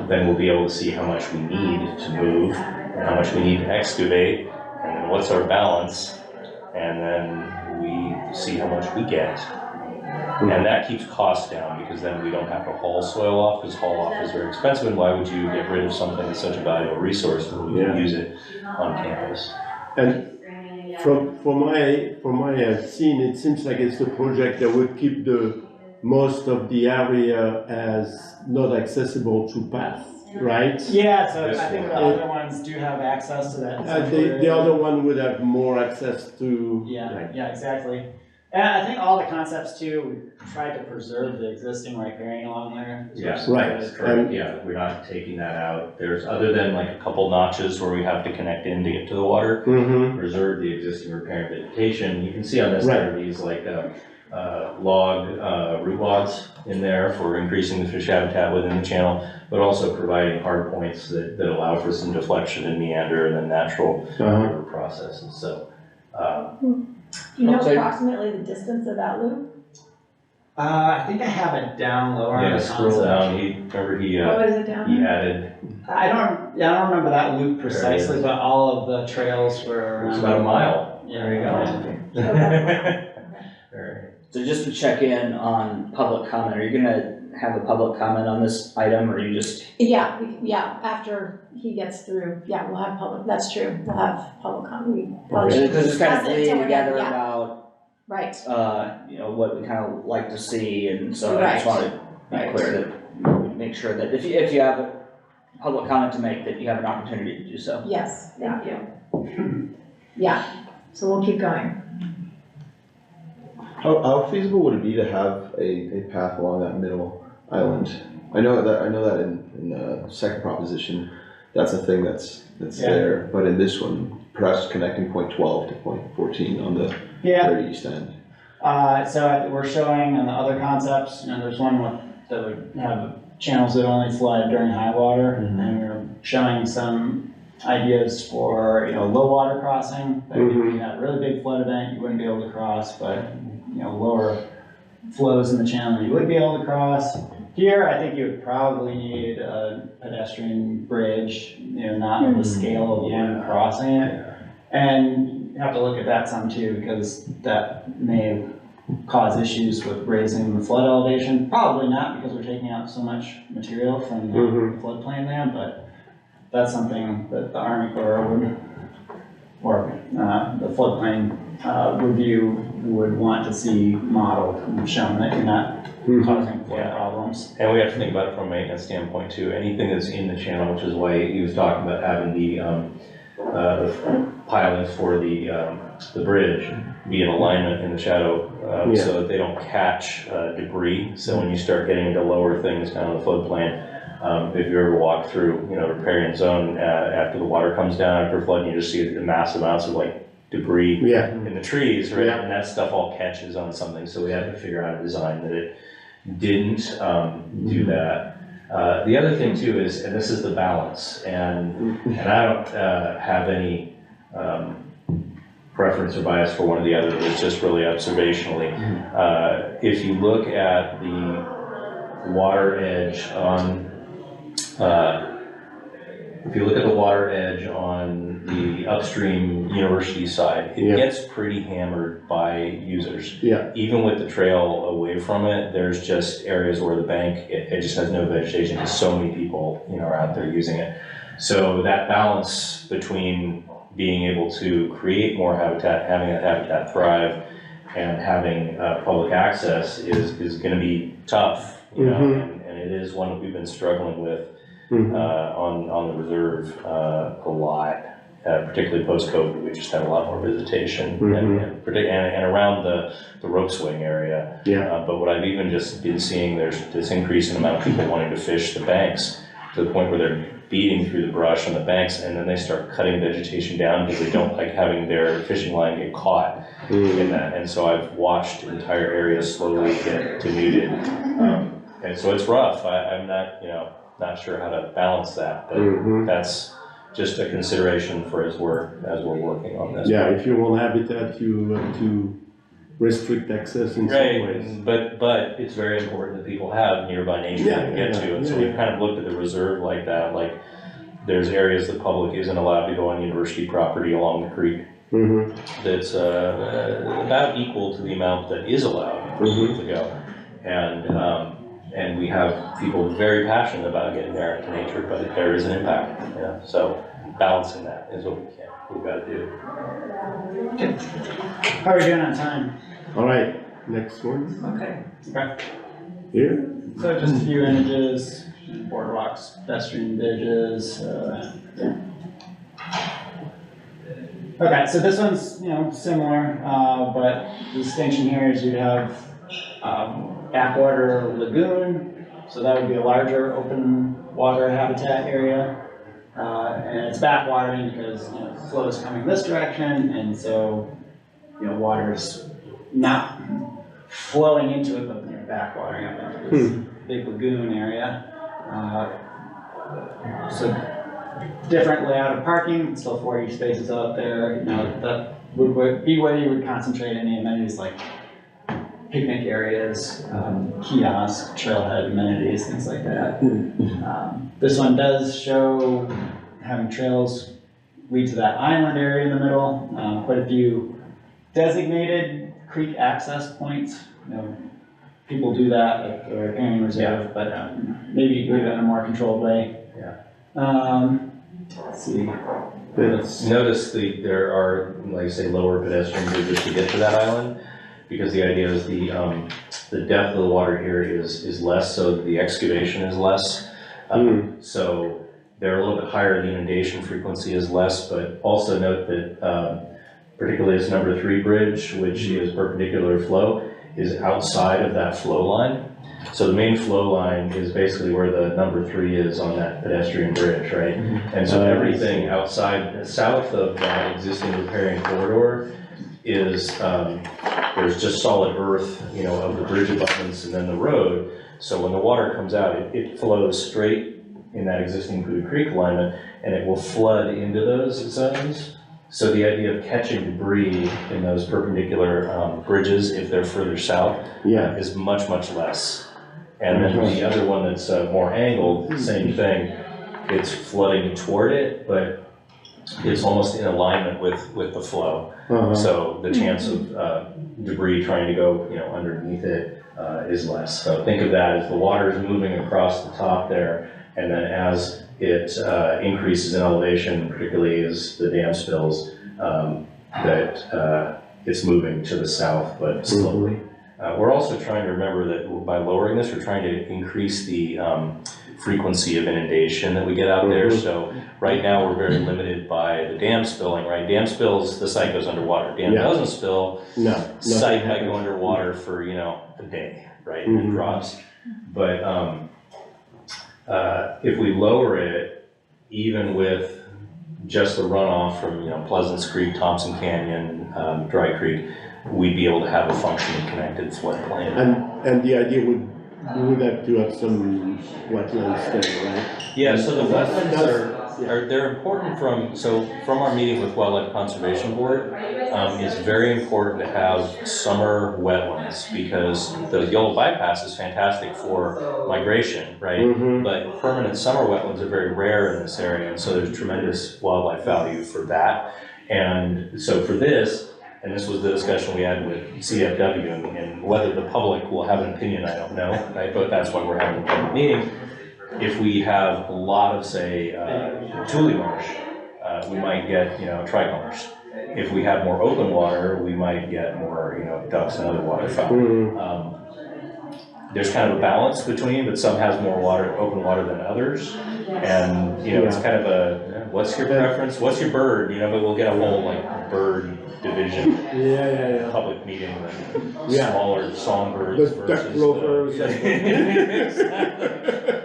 then we'll be able to see how much we need to move and how much we need to excavate and then what's our balance, and then we see how much we get. And that keeps costs down because then we don't have to haul soil off, because haul off is very expensive, and why would you get rid of something that's such a valuable resource when we can use it on campus? And from what I've seen, it seems like it's a project that would keep the most of the area as not accessible to path, right? Yeah, so I think the other ones do have access to that. The other one would have more access to. Yeah, exactly. And I think all the concepts too, we tried to preserve the existing riparian along there. Yes, right. That's correct. Yeah, we're not taking that out. There's, other than like a couple notches where we have to connect in to get to the water, preserve the existing riparian vegetation. You can see on this there are these like root logs in there for increasing the fish habitat within the channel, but also providing hard points that allow for some deflection and meander and then natural river processes. So. Do you know approximately the distance of that loop? I think I have it down lower. Yeah, scroll down. What is it down he there? added. I don't remember that loop precisely, but all of the trails were. It's about a mile. Yeah, There you go. Okay. Alright. So just to check in on public comment, are you gonna have a public comment on this item, or are you just? Yeah, after he gets through, we'll have public, that's true, we'll have public comment. We probably should Because it's kind discuss of it leading till we're done, together yeah. about, Right, what we kind of like to see, and so I just want to be clear that, we make sure that if you have a public comment to make, that you have an opportunity to do so. yes, thank you. Yeah, so we'll keep going. How feasible would it be to have a path along that middle island? I know that in the second proposition, that's a thing that's there, but in this one, perhaps connecting point 12 to point 14 on the very east end. So we're showing on the other concepts, there's one that would have channels that only flood during high water, and we're showing some ideas for, low water crossing. That if you had a really big flood event, you wouldn't be able to cross, but, lower flows in the channel, you would be able to cross. Here, I think you would probably need a pedestrian bridge, not of the scale of one crossing it. And you have to look at that some too, because that may cause issues with raising the flood elevation. Probably not, because we're taking out so much material from the floodplain there, but that's something that the Army Corps would, or the floodplain review would want to see modeled and shown that you're not causing flood problems. And we have to think about it from a maintenance standpoint too. Anything that's in the channel, which is why he was talking about having the pilings for the bridge be in alignment in the shadow, so that they don't catch debris. So when you start getting into lower things down the floodplain, if you ever walk through, riparian zone after the water comes down after flooding, you just see the massive amounts of debris in the trees, right? And that stuff all catches on something. So we had to figure out a design that it didn't do that. The other thing too is, and this is the balance, and I don't have any preference or bias for one or the other, but it's just really observationally. If you look at the water edge on, the upstream university side, it gets pretty hammered by users. Yeah. Even with the trail away from it, there's just areas where the bank, it just has no vegetation, because so many people, are out there using it. So that balance between being able to create more habitat, having that habitat thrive, and having public access is gonna be tough, and it is one that we've been struggling with on the reserve a lot. Particularly post-COVID, we just had a lot more visitation, and around the rope swing area. Yeah. But what I've even just been seeing, there's this increase in the amount of people wanting to fish the banks, to the point where they're beating through the brush on the banks, and then they start cutting vegetation down because they don't like having their fishing line get caught in that. And so I've watched entire areas slowly get denuded, and so it's rough. I'm not, not sure how to balance that, but that's just a consideration for as we're working on this. Yeah, if you want habitat, you have to restrict access in some ways. But it's very important that people have nearby nature they can get to, and so we've kind of looked at the reserve like that. Like, there's areas the public isn't allowed to go on university property along the creek. That's about equal to the amount that is allowed to go, and we have people very passionate about getting there into nature, but there is an impact, so balancing that is what we've got to do. How are we doing on time? All right, next one. Okay. Here? So just a few images, boardwalks, pedestrian bridges, Okay, so this one's, similar, but the distinction here is you'd have backwater lagoon, so that would be a larger open water habitat area. And it's backwatering because, flow is coming this direction, and so, water's not flowing into it, but backwatering up into this big lagoon area. So different layout of parking, still 40 spaces out there. That would be where you would concentrate any amenities like picnic areas, kiosk, trailhead amenities, things like that. This one does show having trails lead to that island area in the middle. Quite a few designated creek access points. People do that at the riparian reserve, but maybe you can do that in a more controlled way. Let's see. Notice there are, like I say, lower pedestrian bridges to get to that island, because the idea is the depth of the water here is less, so the excavation is less. So they're a little bit higher, the inundation frequency is less, but also note that particularly this number 3 bridge, which is perpendicular flow, is outside of that flow line. So the main flow line is basically where the number 3 is on that pedestrian bridge, right? And so everything outside, south of that existing riparian corridor is, there's just solid earth, of the bridge abutments and then the road. So when the water comes out, it flows straight in that existing Poudre Creek alignment, and it will flood into those zones. So the idea of catching debris in those perpendicular bridges, if they're further south, is much, much less. And then the other one that's more angled, same thing. It's flooding toward it, but it's almost in alignment with the flow. So the chance of debris trying to go, underneath it is less. So think of that as the water is moving across the top there, and then as it increases in elevation, particularly as the dam spills, that it's moving to the south, but slowly. We're also trying to remember that by lowering this, we're trying to increase the frequency of inundation that we get out there. So right now we're very limited by the dam spilling, right? Dam spills, the site goes underwater. Dam doesn't spill, site might go underwater for, a day, right? And it drops. But if we lower it, even with just the runoff from, Pleasants Creek, Thompson Canyon, Dry Creek, we'd be able to have a functioning connected floodplain. And the idea you would have to have some wetlands there, right? Yeah, so the That's- wetlands that's- yeah. they're important from our meeting with Wildlife Conservation Board. It's very important to have summer wetlands because the Yellow Bypass is fantastic for migration, right? Mhm. But permanent summer wetlands are very rare in this area, and so there's tremendous wildlife value for that. And so for this, and this was the discussion we had with CFW, and whether the public will have an opinion, I don't know, right? But that's why we're having a public meeting. If we have a lot of, say, tule marsh, we might get, tricolors. If we have more open water, we might get more, ducks and other waterfowl. Mhm. There's kind of a balance between, but some has more water, open water than others. And, it's kind of what's your preference, what's your bird, but we'll get a whole like bird division, Yeah. public meeting, and Yeah. smaller songbirds The versus. duck plovers. Exactly.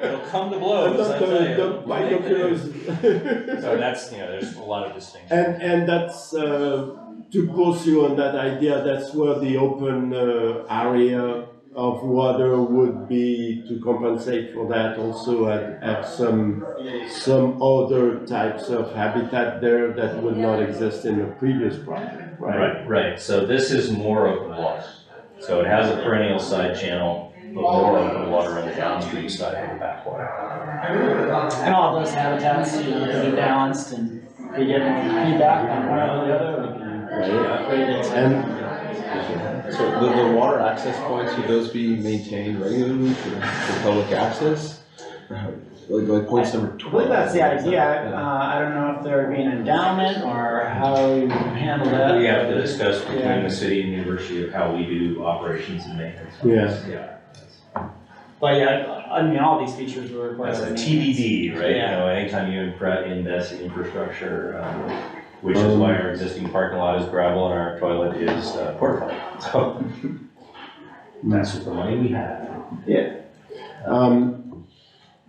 It'll come to blows, I tell The you. binoculars. So that's, there's a lot of distinctions. And that's, to pursue on that idea, that's where the open area of water would be to compensate for that, also have some other types of habitat there that would not exist in the previous project, right? Right, so this is more open water. So it has a perennial side channel, but more open water on the downstream side of the backwater. And all those habitats, can be balanced, and if we get any feedback on one or the other, we can Right. create it. And So the water access points, would those be maintained regularly for public access? Like points number 12? I believe that's the idea. I don't know if there would be an endowment or how you handle that. We have to discuss between Yeah. the city and university of how we do operations and maintenance. Yeah. But yeah, all these features will require. That's a maintenance. TBD, right? Yeah. Anytime you invest in infrastructure, which is why our existing parking lot is gravel and our toilet is porta potty. So that's what the money we have.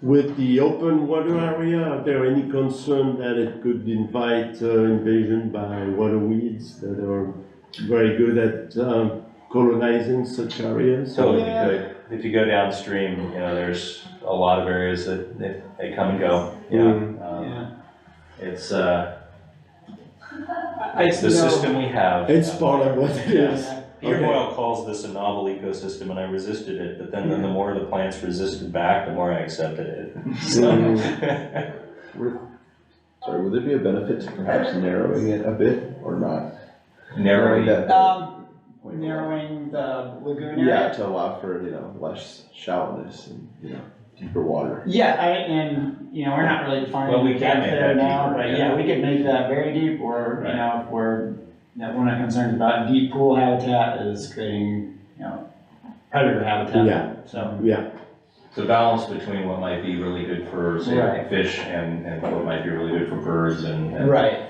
with the open water area, are there any concern that it could invite invasion by water weeds that are very good at colonizing such areas? Totally could. If you go downstream, there's a lot of areas that they come and go. It's the system we have. It's part of what it is. Peter Okay. Boyle calls this a novel ecosystem, and I resisted it, but then the more the plants resisted back, the more I accepted it. So, Sorry, would there be a benefit to perhaps narrowing it a bit or not? narrowing that. Narrowing the lagoon Yeah, area. to allow for, less shallowness and, deeper water. Yeah, we're not really defining. Well, we can depth make there that now, deeper, but yeah. yeah, we could make that very deep, or, Right. if we're not concerned about deep pool habitat is creating, predator habitat. Yeah. So, the balance between what might be really good for, say, Right. fish and what might be really good for birds and right,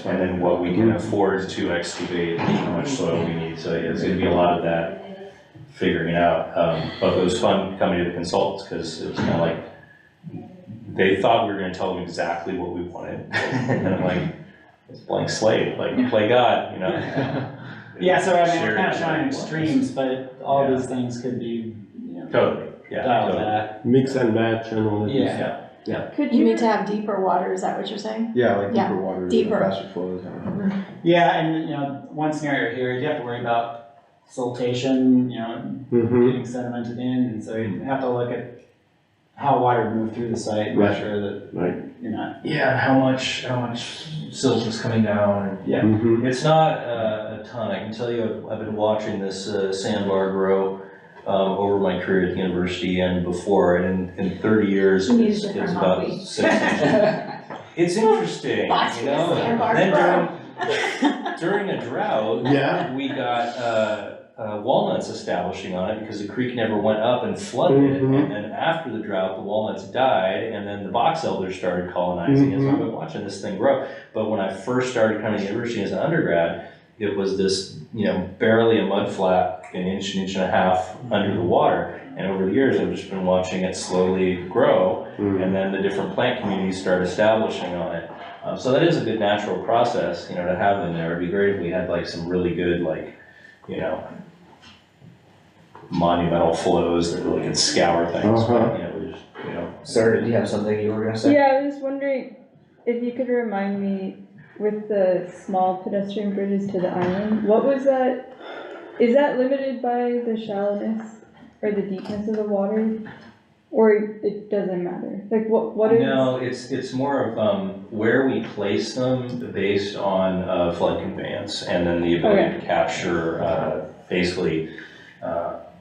and then what we can afford to excavate, how much soil we need. So yeah, it's gonna be a lot of that figuring it out. But it was fun coming to the consultants because it was kind of like, they thought we were gonna tell them exactly what we wanted. And I'm like, it's blank slate, like play God, yeah, so we're Shared kind of showing extremes, but all Yeah. these things could be, Totally, yeah, dialed totally. back. Mix and match and all of this. Yeah. Could you need to have deeper water, is that what you're saying? Yeah, like Yeah, deeper water, deeper. faster flows. Yeah, and, one scenario here, you have to worry about siltation, Mm-hmm. getting sedimented in, and so you have to look at how water moves through the site, and make Right. sure that Right. you're not. Yeah, how much silt is coming down and Yeah. Mm-hmm. it's not a ton. I can tell you, I've been watching this sandbar grow over my career at the university and before, and in 30 years, You need a it's different about hobby. 6 inches. It's interesting, Watch you the know? sandbar Then grow. during a drought, Yeah. we got walnuts establishing on it because the creek never went up and flooded it. Mhm. And then after the drought, the walnuts died, and then the box elders started colonizing it. So I've been watching this thing grow. But when I first started coming to university as an undergrad, it was this, barely a mud flat, an inch and a half under the water. And over the years, I've just been watching it slowly grow, and then the different plant communities start establishing on it. So that is a good natural process, to have in there. It'd be great if we had like some really good, monumental flows that really could scour things, but, we just, Sir, did you have something you were gonna say? Yeah, I was wondering if you could remind me with the small pedestrian bridges to the island, what was that? Is that limited by the shallowness or the deepness of the water? Or it doesn't matter? Like what is? No, it's more of, where we place them based on, flood conveyance, and then the ability to capture, basically,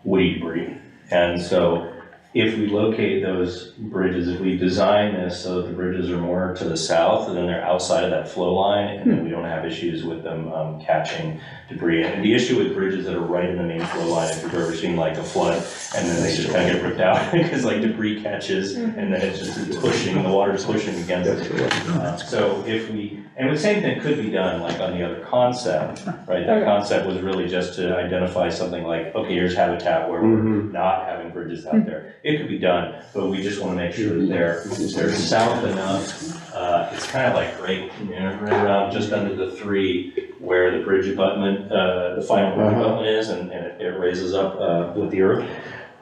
woody debris. And so, if we locate those bridges, if we design this so that the bridges are more to the south, and then they're outside of that flow line, and then we don't have issues with them catching debris. And the issue with bridges that are right in the main flow line, if you've ever seen like a flood, and then they just kind of get ripped out, because like debris catches, and then it's just pushing, the water's pushing against it. So if we, and the same thing could be done like on the other concept, right? That concept was really just to identify something like, okay, here's habitat where we're not having bridges out there. It could be done, but we just want to make sure that they're south enough. It's kind of like right around just under the 3 where the bridge abutment, the final bridge abutment is, and it raises up with the earth.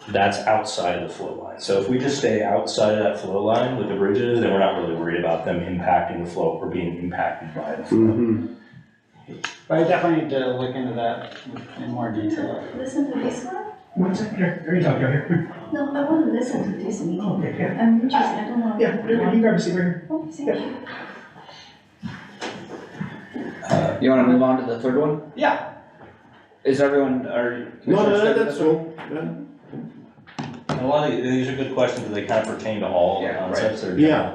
That's outside of the flow line. So if we just stay outside of that flow line with the bridges, then we're not really worried about them impacting the flow or being impacted by the flow. But I definitely need to look into that in more detail. Listen to this one? One second, here you go, here. No, I want to listen to this meeting. Okay, yeah. I'm interested, I don't know. Yeah, you can grab a seat right here. Oh, thank you. You wanna move on to the third one? Yeah. Is everyone, are? No, that's cool. Yeah. And a lot of these are good questions, they kind of pertain to all the Yeah, right. concepts. They're Yeah.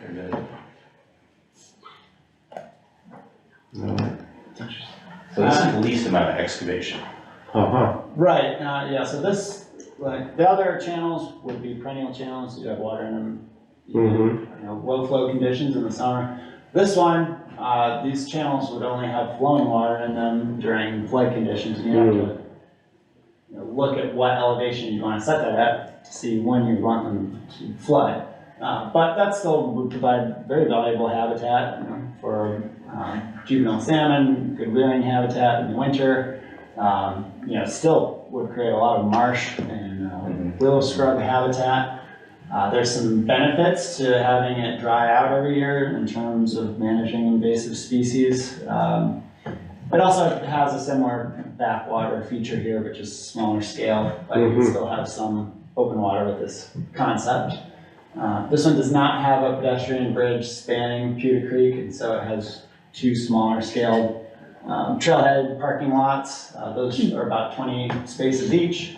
they're good. So this is the least amount of excavation. Right, yeah, so this, like, the other channels would be perennial channels, you have water in them, low flow conditions in the summer. This one, these channels would only have flowing water in them during flood conditions, and you have to look at what elevation you want to set that at to see when you want them to flood. But that still would provide very valuable habitat for juvenile salmon, good rearing habitat in the winter. Still would create a lot of marsh and willow scrub habitat. There's some benefits to having it dry out every year in terms of managing invasive species. It also has a similar backwater feature here, but just smaller scale, but you can still have some open water with this concept. This one does not have a pedestrian bridge spanning Pewter Creek, and so it has 2 smaller scale trailhead parking lots. Those are about 20 spaces each.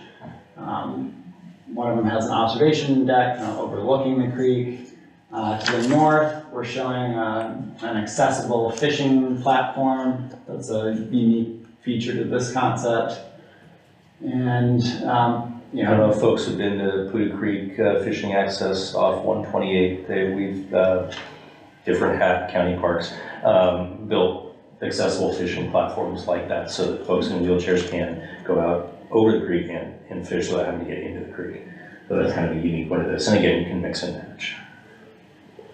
One of them has an observation deck overlooking the creek. To the north, we're showing an accessible fishing platform. That's a unique feature to this concept. And, I don't know if folks have been to Pewter Creek fishing access off 128. We've, different county parks, built accessible fishing platforms like that so that folks in wheelchairs can go out over the creek and fish without having to get into the creek. So that's kind of a unique one of this. And again, you can mix and match.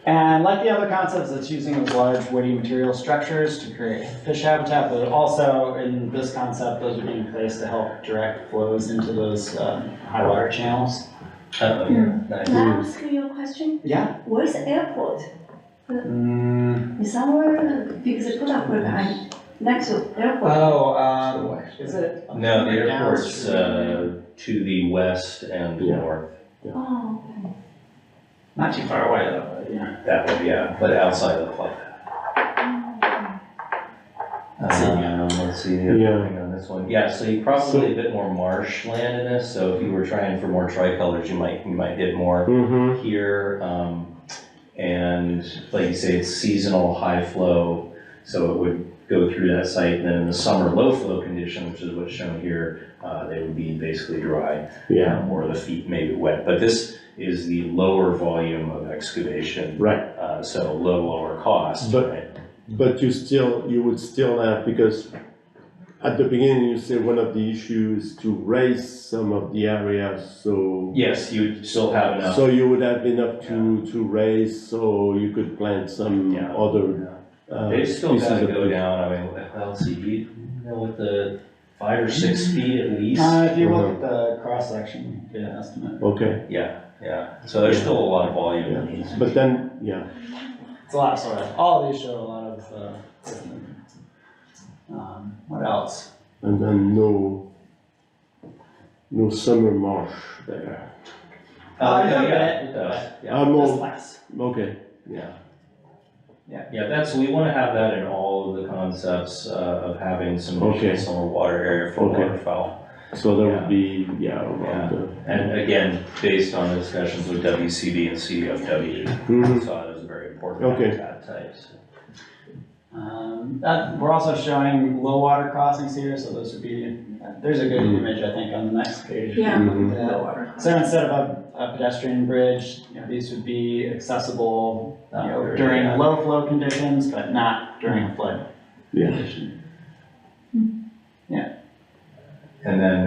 And like the other concepts, it's using those large woody material structures to create fish habitat, but also in this concept, those are being placed to help direct flows into those high water channels. Can I ask you a question? Yeah. Where's the airport? Is somewhere, because I put up where I'm next to airport. Oh, is it? No, the airport's to the west and north. Oh, okay. Not too far away though, but yeah. That way, yeah, but outside of the flood. Let's see the other thing on this one. Yeah, so you probably a bit more marshland in this, so if you were trying for more tricolors, you might get more here. And like you say, it's seasonal high flow, so it would go through that site. And then in the summer low flow condition, which is what's shown here, they would be basically dry. Or the feet maybe wet. But this is the lower volume of excavation. Right. So lower cost, right? But you would still have, because at the beginning you say one of the issues to raise some of the areas, so. Yes, you would still have enough. So you would have enough to raise, so you could plant some other They still pieces gotta of go down, I mean, let's see, you know what the 5 or 6 feet at least. If you look at the cross-section, get an estimate. Okay, Yeah, so there's still a lot of volume that needs to be. but then, yeah, It's a lot of soil. All of these show a lot of, what else? and then no summer marsh there. Yeah, it does, yeah. I'm Just all, less. okay, yeah. Yeah, we wanna have that in all of the concepts, of having some Okay. additional summer water area for Okay. waterfowl. So there would be, around the. And again, based on the discussions with WCB and CFW, Mhm. saw it as a very important Okay. habitat type, so. We're also showing low water crossings here, so those would be, there's a good image, I think, on the next page. Yeah. Mhm. Low water. So instead of a pedestrian bridge, these would be accessible, during low flow conditions, but not during a flood Yeah. condition. And then,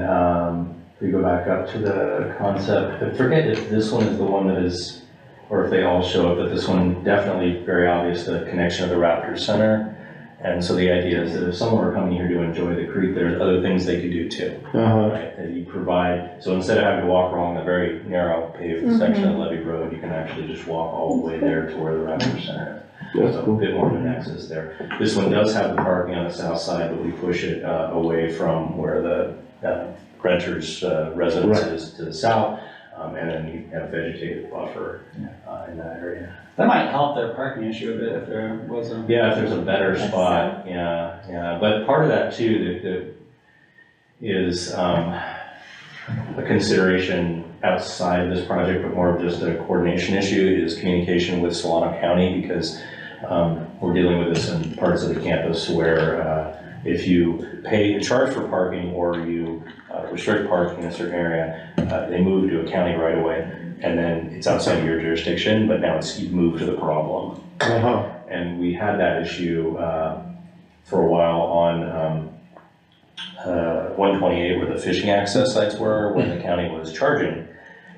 if we go back up to the concept, I forget if this one is the one that is, or if they all show up, but this one definitely very obvious, the connection of the Raptor Center. And so the idea is that if someone were coming here to enjoy the creek, there's other things they could do too, Uh-huh, right? That you provide, so instead of having to walk along the very narrow paved section of Levy Road, you can actually just walk all the way there to where the Raptor Center is. that's So a cool. bit more of an access there. This one does have the parking on the south side, but we push it away from where the renter's residence Right. is to the south. And then you have vegetative buffer in that area. That might help their parking issue a bit if there was a. Yeah, if there's a better spot, yeah. But part of that too, that is a consideration outside of this project, but more of just a coordination issue, is communication with Solano County, because we're dealing with this in parts of the campus where if you charge for parking or you restrict parking in a certain area, they move to a county right away, and then it's outside of your jurisdiction, but now you've moved to the problem. Uh-huh, And we had that issue for a while on 128 where the fishing access sites were, when the county was charging.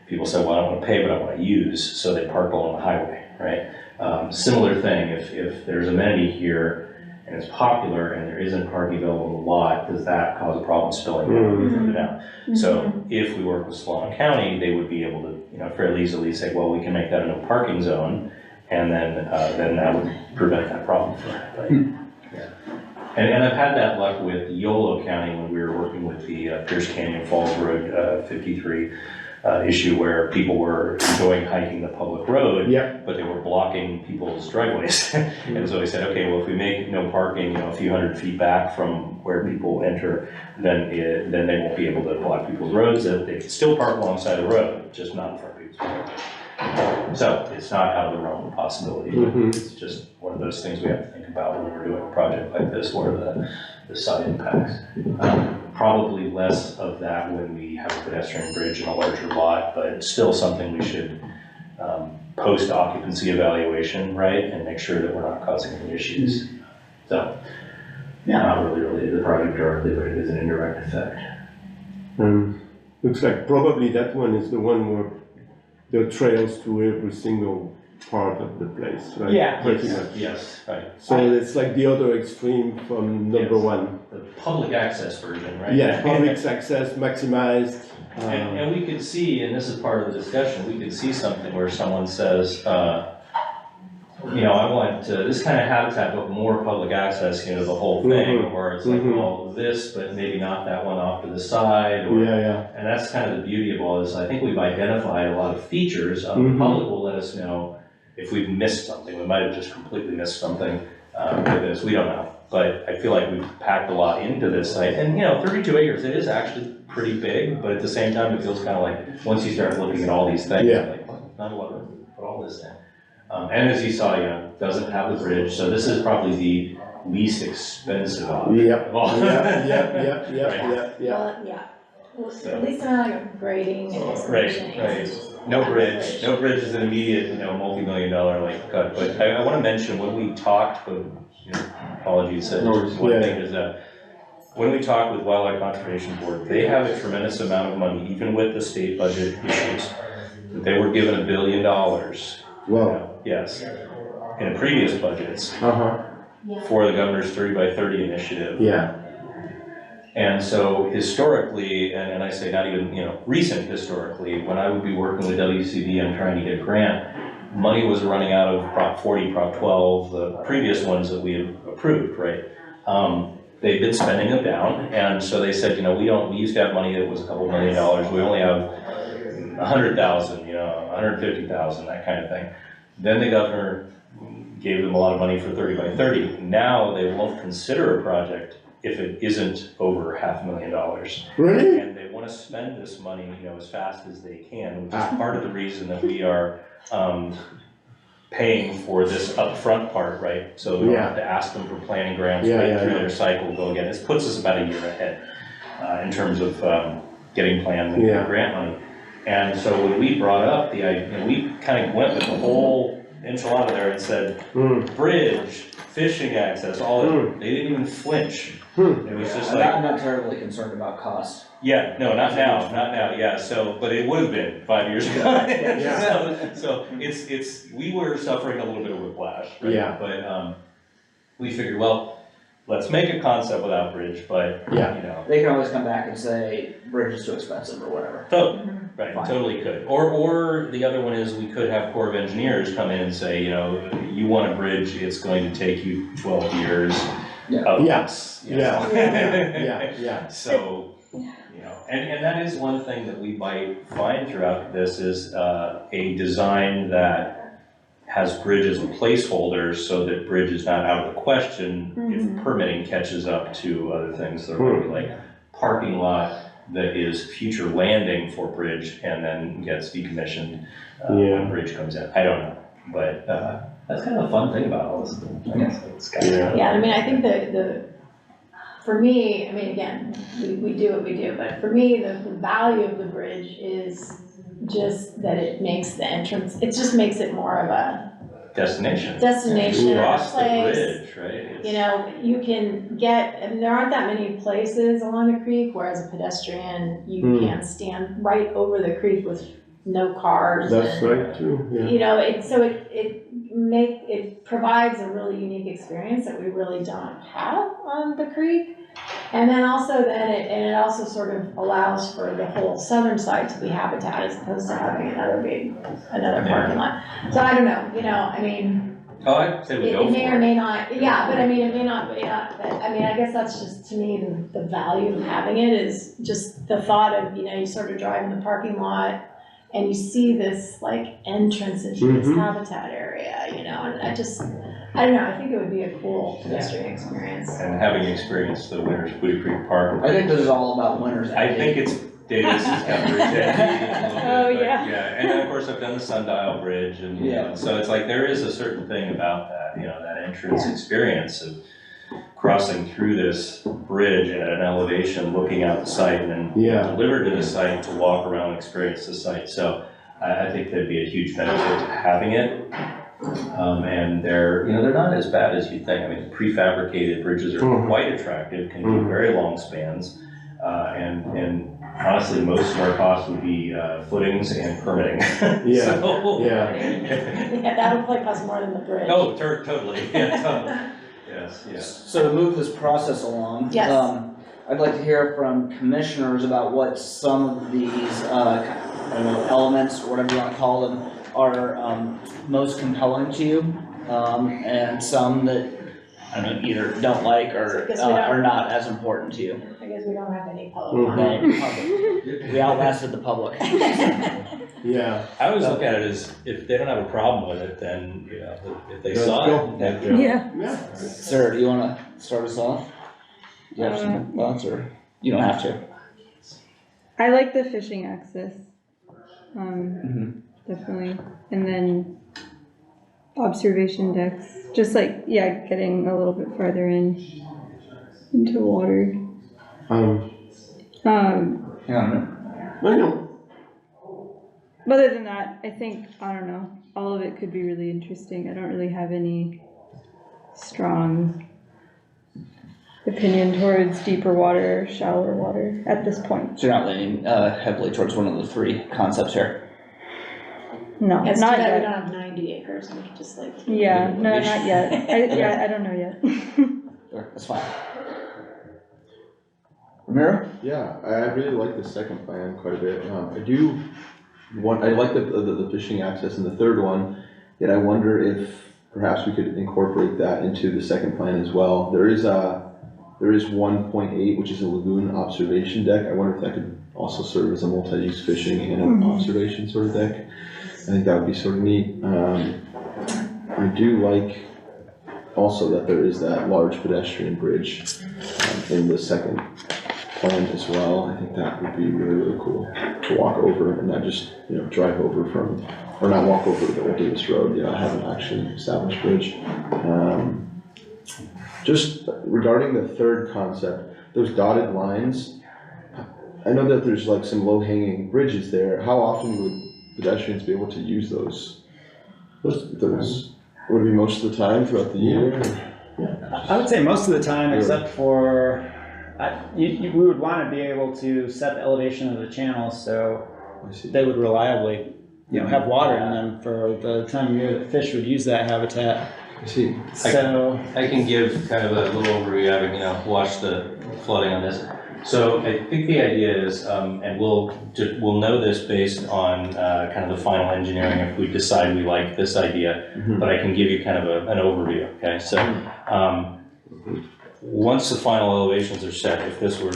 People said, well, I don't want to pay, but I want to use, so they parked along the highway, right? Similar thing, if there's amenity here and it's popular and there isn't parking available in the lot, does that cause a problem spilling further down? So if we work with Solano County, they would be able to, fairly easily say, well, we can make that a no parking zone, and then that would prevent that problem. But, yeah. And I've had that luck with Yolo County when we were working with the Pierce Canyon Falls Road 53 issue, where people were enjoying hiking the public road, but they were blocking people's driveways. And so we said, okay, well, if we make no parking, a few hundred feet back from where people enter, then they won't be able to block people's roads. They can still park alongside the road, just not in front of people's road. So it's not out of the realm of possibility. It's just one of those things we have to think about when we're doing a project like this, where the side impacts. Probably less of that when we have a pedestrian bridge and a larger lot, but it's still something we should post-occupancy evaluation, right, and make sure that we're not causing any issues. So, not really related to the project directly, but it is an indirect effect. Looks like probably that one is the one where there are trails to every single part of the place, right? Yeah. Pretty much. Yes, right. So it's like the other extreme from number Yes. one. The public access version, right? Yeah, public access maximized. And we could see, and this is part of the discussion, we could see something where someone says, I want this kind of habitat, but more public access, the whole thing, where it's like, well, this, but maybe not that one off to the side, or, and that's kind of the beauty of all this. I think we've identified a lot of features. The public will let us know if we've missed something. We might have just completely missed something with this, we don't know. But I feel like we've packed a lot into this site, and 32 acres, it is actually pretty big, but at the same time, it feels kind of like, once you start looking at all these things, like, not a lot of room to put all this in. And as you saw, doesn't have the bridge, so this is probably the least expensive option of all. Well, well, at least they're not grading and excavation. Right. No bridge is an immediate, multi-million-dollar cut, but I want to mention, when we talked with, apologies, one thing is that when we talked with Wildlife Conservation Board, they have a tremendous amount of money, even with the state budget issues. They were given $1 billion. Wow. Yes, in previous budgets for the governor's 30 by 30 initiative. And so historically, and I say not even, recent historically, when I would be working with WCB and trying to get a grant, money was running out of Prop 40, Prop 12, the previous ones that we had approved, right? They've been spending them down, and so they said, we used to have money that was a couple $1 million, we only have 100,000, 150,000, that kind of thing. Then the governor gave them a lot of money for 30 by 30. Now they won't consider a project if it isn't over $500,000. Really? And they want to spend this money, as fast as they can, which is part of the reason that we are paying for this upfront part, right? So we don't have to ask them for planning grants, wait through their cycle, go again. This puts us about a year ahead in terms of getting plans and grant money. And so when we brought up the idea, we kind of went with the whole enchilada there and said, bridge, fishing access, all that. They didn't even flinch. It was just like, I'm not terribly concerned about cost. yeah, no, not now, yeah, so, but it would have been 5 years ago. So it's, we were suffering a little bit of whiplash, right? Yeah. But, we figured, well, let's make a concept without bridge, but, They can always come back and say, bridge is too expensive or whatever. Totally, right, Fine. totally could. Or the other one is we could have Corps of Engineers come in and say, you want a bridge, it's going to take you 12 years of this. Yeah. So, and that is one thing that we might find throughout this is a design that has bridge as a placeholder so that bridge is not out of the question if permitting catches up to other things that are like parking lot that is future landing for bridge and then gets decommissioned when bridge comes in. I don't know, but that's kind of a fun thing about all this. I guess it's kind of Yeah, I mean, I think for me, I mean, again, we do what we do, but for me, the value of the bridge is just that it makes the entrance, it just makes it more of a destination. place. Cross the bridge, right? You can I mean, there aren't that many places along the creek, whereas a pedestrian, you can stand right over the creek with no cars. That's right too, It provides a really unique experience that we really don't have on the creek. And then also it also sort of allows for the whole southern side to be habitat as opposed to having another parking lot. So I don't know, I mean. Oh, I'd say we go for it. It may or may not, but I mean, it may not, but I mean, I guess that's just, to me, the value of having it is just the thought of, you sort of drive in the parking lot and you see this like entrance into this habitat area, and I don't know, I think it would be a cool pedestrian experience. And having experienced the Winters Booty Creek Park. I think this is all about winners. I think it's Davis's got bridge Oh, yeah. Yeah, and then of course I've done the Sundial Bridge and so it's like there is a certain thing about that, that entrance experience of crossing through this bridge at an elevation, looking out the site and then delivered to the site to walk around and experience the site. So I think there'd be a huge benefit to having it. And they're not as bad as you'd think. I mean, prefabricated bridges are quite attractive, can do very long spans. And honestly, most of our costs would be footings and permitting. Yeah, that would probably cost more than the bridge. Oh, totally, yeah, totally. Yes. So to move this process along. Yes. I'd like to hear from commissioners about what some of these, elements, or whatever you wanna call them, are most compelling to you, and some that, either don't like or are not as important to you. I guess we don't have any public comment. We outlasted the public. Yeah. I always look at it as if they don't have a problem with it, then, if they saw it, then. Yeah. Sarah, do you wanna start us off? Do you have some thoughts, or you don't have to? I like the fishing access, definitely, and then observation decks, just like, getting a little bit farther into water. But other than that, I think, all of it could be really interesting. I don't really have any strong opinion towards deeper water or shallower water at this point. So you're not leaning heavily towards one of the three concepts here? No, It's not too bad we yet. don't have 90 acres, and we could just like. Yeah, no, not yet. I don't know yet. Sure, that's fine. Ramiro? Yeah, I really like the second plan quite a bit. I like the fishing access in the third one, yet I wonder if perhaps we could incorporate that into the second plan as well. There is 1.8, which is a lagoon observation deck. I wonder if that could also serve as a multi-use fishing and an observation sort of deck. I think that would be sort of neat. I do like also that there is that large pedestrian bridge in the second plan as well. I think that would be really, really cool to walk over and not just, drive over from, or not walk over the old Davis Road, have an actually established bridge. Just regarding the third concept, those dotted lines, I know that there's like some low-hanging bridges there. How often would pedestrians be able to use those? Would it be most of the time throughout the year? I would say most of the time, except for, we would want to be able to set the elevation of the channels so they would reliably, have water in them for the time of year that fish would use that habitat. I see. So I can give kind of a little overview, having, watched the flooding on this. So I think the idea is, and we'll know this based on kind of the final engineering if we decide we like this idea, but I can give you kind of an overview, okay? So once the final elevations are set, if this were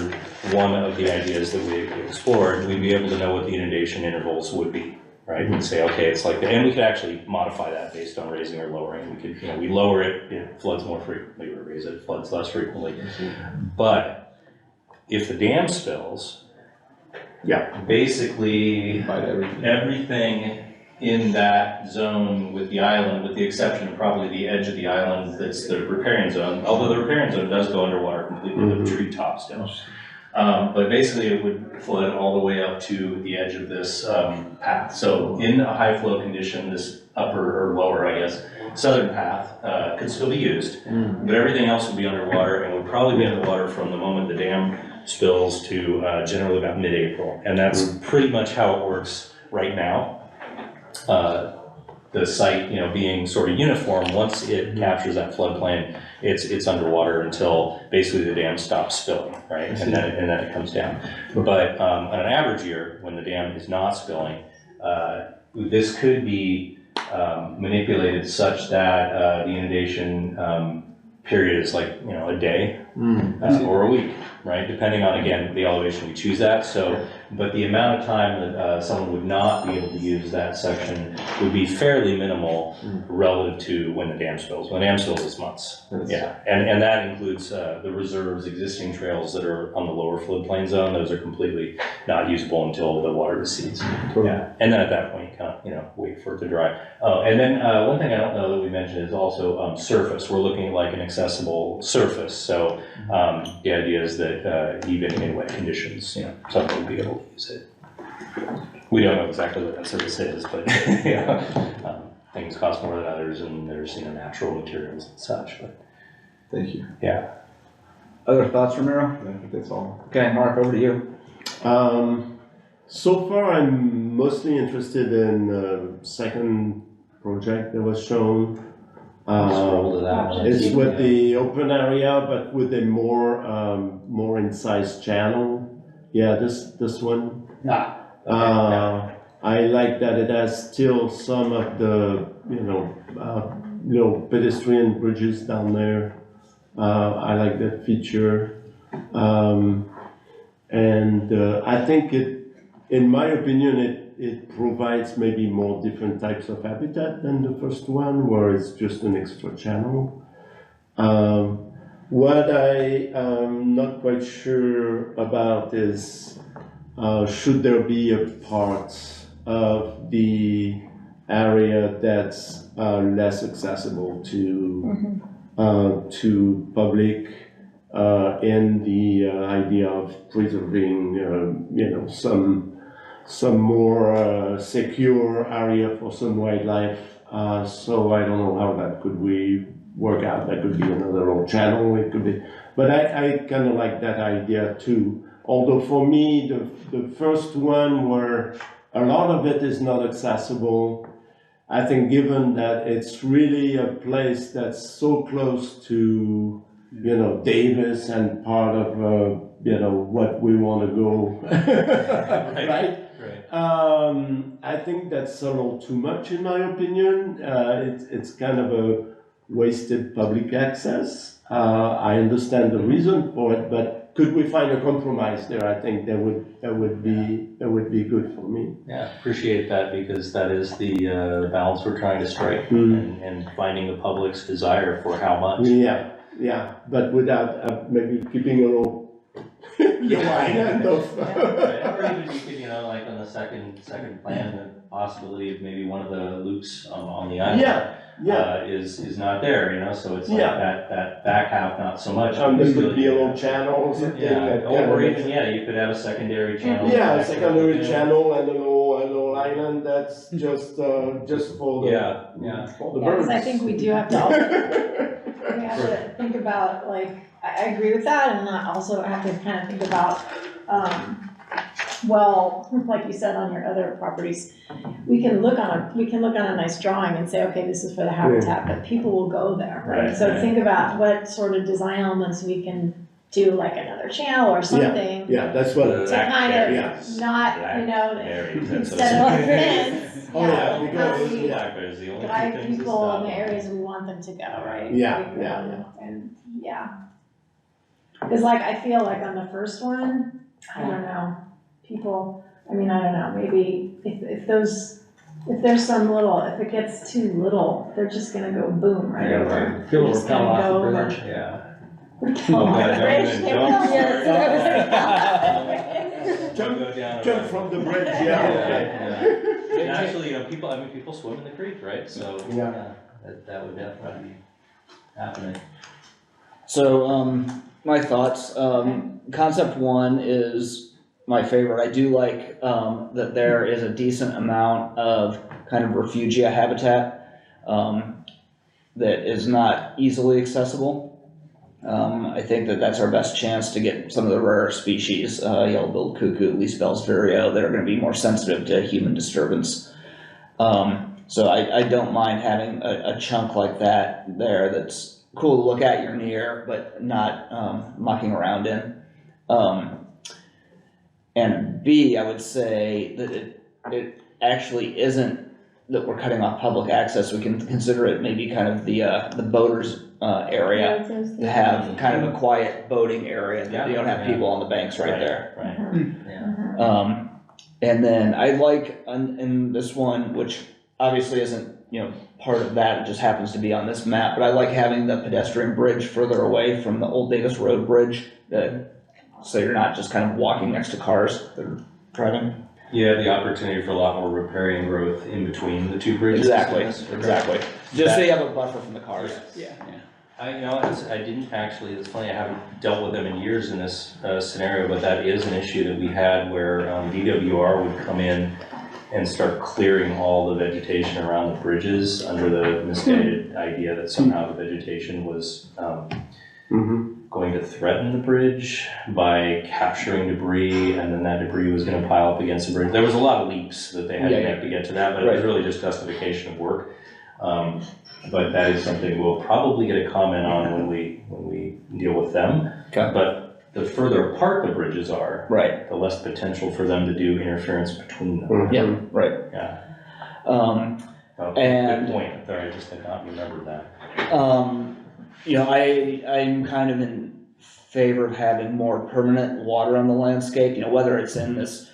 one of the ideas that we explored, we'd be able to know what the inundation intervals would be, right? We'd say, okay, it's like, and we could actually modify that based on raising or lowering. We could, we lower it, it floods more frequently, we raise it, it floods less frequently. But if the dam spills, basically everything in that zone with the island, with the exception of probably the edge of the island that's the riparian zone, although the riparian zone does go underwater completely, the treetop still. But basically it would flood all the way up to the edge of this path. So in a high flow condition, this upper or lower, I guess, southern path could still be used, but everything else would be underwater and would probably be underwater from the moment the dam spills to generally about mid-April. And that's pretty much how it works right now. The site, being sort of uniform, once it captures that floodplain, it's underwater until basically the dam stops spilling, right? And then it comes down. But on an average year, when the dam is not spilling, this could be manipulated such that the inundation period is like, a day or a week, right? Depending on, again, the elevation we choose that. So, but the amount of time that someone would not be able to use that section would be fairly minimal relative to when the dam spills. When the dam spills, it's months. Yeah, and that includes the reserves, existing trails that are on the lower floodplain zone. Those are completely not usable until the water recedes. Yeah, and then at that point, you kind of, wait for it to dry. Oh, and then one thing I don't know that we mentioned is also surface. We're looking at like an accessible surface. So the idea is that even in wet conditions, someone would be able to use it. We don't know exactly what that surface is, but things cost more than others, and there's natural materials and such. But thank you. Yeah. Other thoughts, Ramiro? I think that's all. Okay, Mark, over to you. So far, I'm mostly interested in the second project that was shown. It's with the open area, but with a more incised channel. Yeah, this one. I like that it has still some of the, pedestrian bridges down there. I like that feature. And I think in my opinion, it provides maybe more different types of habitat than the first one, where it's just an extra channel. What I am not quite sure about is, should there be a part of the area that's less accessible to public, in the idea of preserving, some more secure area for some wildlife. So I don't know how that could work out. That could be another old channel. It could be, but I kind of like that idea too. Although for me, the first one where a lot of it is not accessible, I think given that it's really a place that's so close to, Davis and part of what we wanna go, right? Right. I think that's a little too much in my opinion. It's kind of a wasted public access. I understand the reason for it, but could we find a compromise there? I think that would be good for me. Yeah, appreciate that, because that is the balance we're trying to strike, Mm. and finding the public's desire for how much. Yeah, but without maybe keeping a little the line end of. Right, or even you could, like on the second plan, the possibility of maybe one of the loops on the island. Is not there, so it's like that back half, not so much. There could be a little channel or something. Yeah, or even, you could have a secondary channel. Yeah, a secondary channel and a little island that's just for the, for the Yeah, birds. because I think we do have to also, we have to think about, like, I agree with that, and I also have to kind of think about, well, like you said on your other properties, we can look on a nice drawing and say, okay, this is for the habitat, but people will go there, right? Right, So right. think about what sort of design elements we can do, like another channel or something, Yeah, that's what. to kind of Blackberries. not, Blackberries, that's what instead of a it's- fence, Oh, yeah, like, because- how do we Blackberries, the only two guide things that people in stop the them. areas we want them to go, right? Yeah. And, cause like, I feel like on the first one, I don't know, people, I don't know, maybe if it gets too little, they're just gonna go boom right Yeah, over. right. They're just gonna go over. Yeah. Repel off the Okay, bridge, they will. don't- Yeah, that's Don't go down. Jump from the bridge, Yeah. And actually, people swim in the creek, right? So, Yeah. that would definitely be happening. So, my thoughts, concept one is my favorite. I do like, that there is a decent amount of kind of refugia habitat, that is not easily accessible. I think that that's our best chance to get some of the rarer species, yellow-billed cuckoo, least-bell's vireo, that are gonna be more sensitive to human disturbance. So I don't mind having a chunk like that there that's cool to look at, you're near, but not mucking around in. And B, I would say that it actually isn't that we're cutting off public access. We can consider it maybe kind of the boaters area, to have kind of a quiet boating area, that you don't have people on the banks right there. Right, yeah. And then I like in this one, which obviously isn't, part of that, it just happens to be on this map, but I like having the pedestrian bridge further away from the old Davis Road Bridge, so you're not just kind of walking next to cars that are driving. You have the opportunity for a lot more riparian growth in between the two bridges. Exactly, Yes, okay. exactly. Just so you have a buffer from the cars. Yes. I didn't actually, it's funny, I haven't dealt with them in years in this scenario, but that is an issue that we had where DWR would come in and start clearing all the vegetation around the bridges under the misguided idea that somehow the vegetation was going to threaten the bridge by capturing debris, and then that debris was gonna pile up against the bridge. There was a lot of leaps that they had to make to get to that, but it was really just justification of work. But that is something we'll probably get a comment on when we deal with them. Okay. But the further apart the bridges are, Right. the less potential for them to do interference between them. Yeah, right. Yeah. And- Good point, sorry, I just did not remember that. I'm kind of in favor of having more permanent water on the landscape, whether it's in this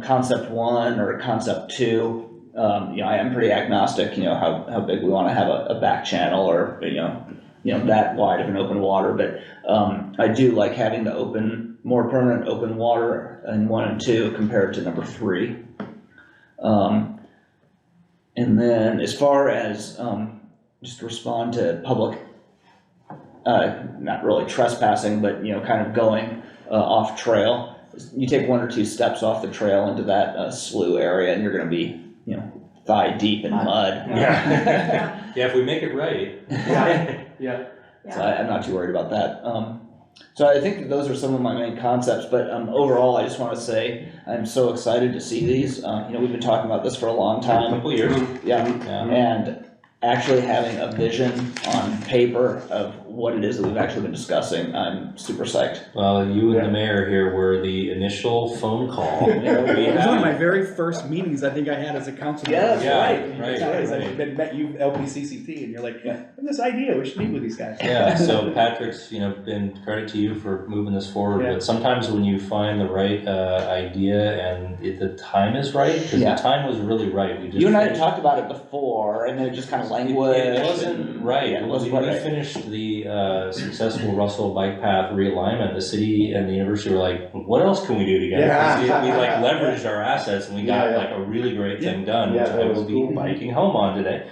concept one or concept two. I am pretty agnostic, how big we wanna have a back channel or, that wide of an open water, but I do like having the more permanent open water in 1 and 2 compared to number 3. And then as far as, just to respond to public, not really trespassing, but, kind of going off trail, you take 1 or 2 steps off the trail into that slough area and you're gonna be, thigh deep in mud. Yeah, if we make it right. Yeah. So I'm not too worried about that. So I think that those are some of my main concepts, but overall, I just want to say I'm so excited to see these. We've been talking about this for a long time. Couple years. Yeah, Yeah. and actually having a vision on paper of what it is that we've actually been discussing, I'm super psyched. Well, you and the mayor here were the initial phone call. It was one of my very first meetings I think I had as a council member. Yeah, that's right. I met you LPCCT and you're like, yeah, I have this idea, we should meet with these guys. Yeah, so Patrick's, been credit to you for moving this forward, Yeah. but sometimes when you find the right, idea and the time is right, because Yeah. the time was really right, we just. You and I had finished- talked about it before, and then it just kind of languished. It wasn't right. Yeah, it wasn't When we right. finished the successful Russell Bike Path realignment, the city and the university were like, what else can we do together? Yeah. We like leveraged our assets and we got Yeah. like a really great thing done, Yeah, which that I was will be cool. biking home on today.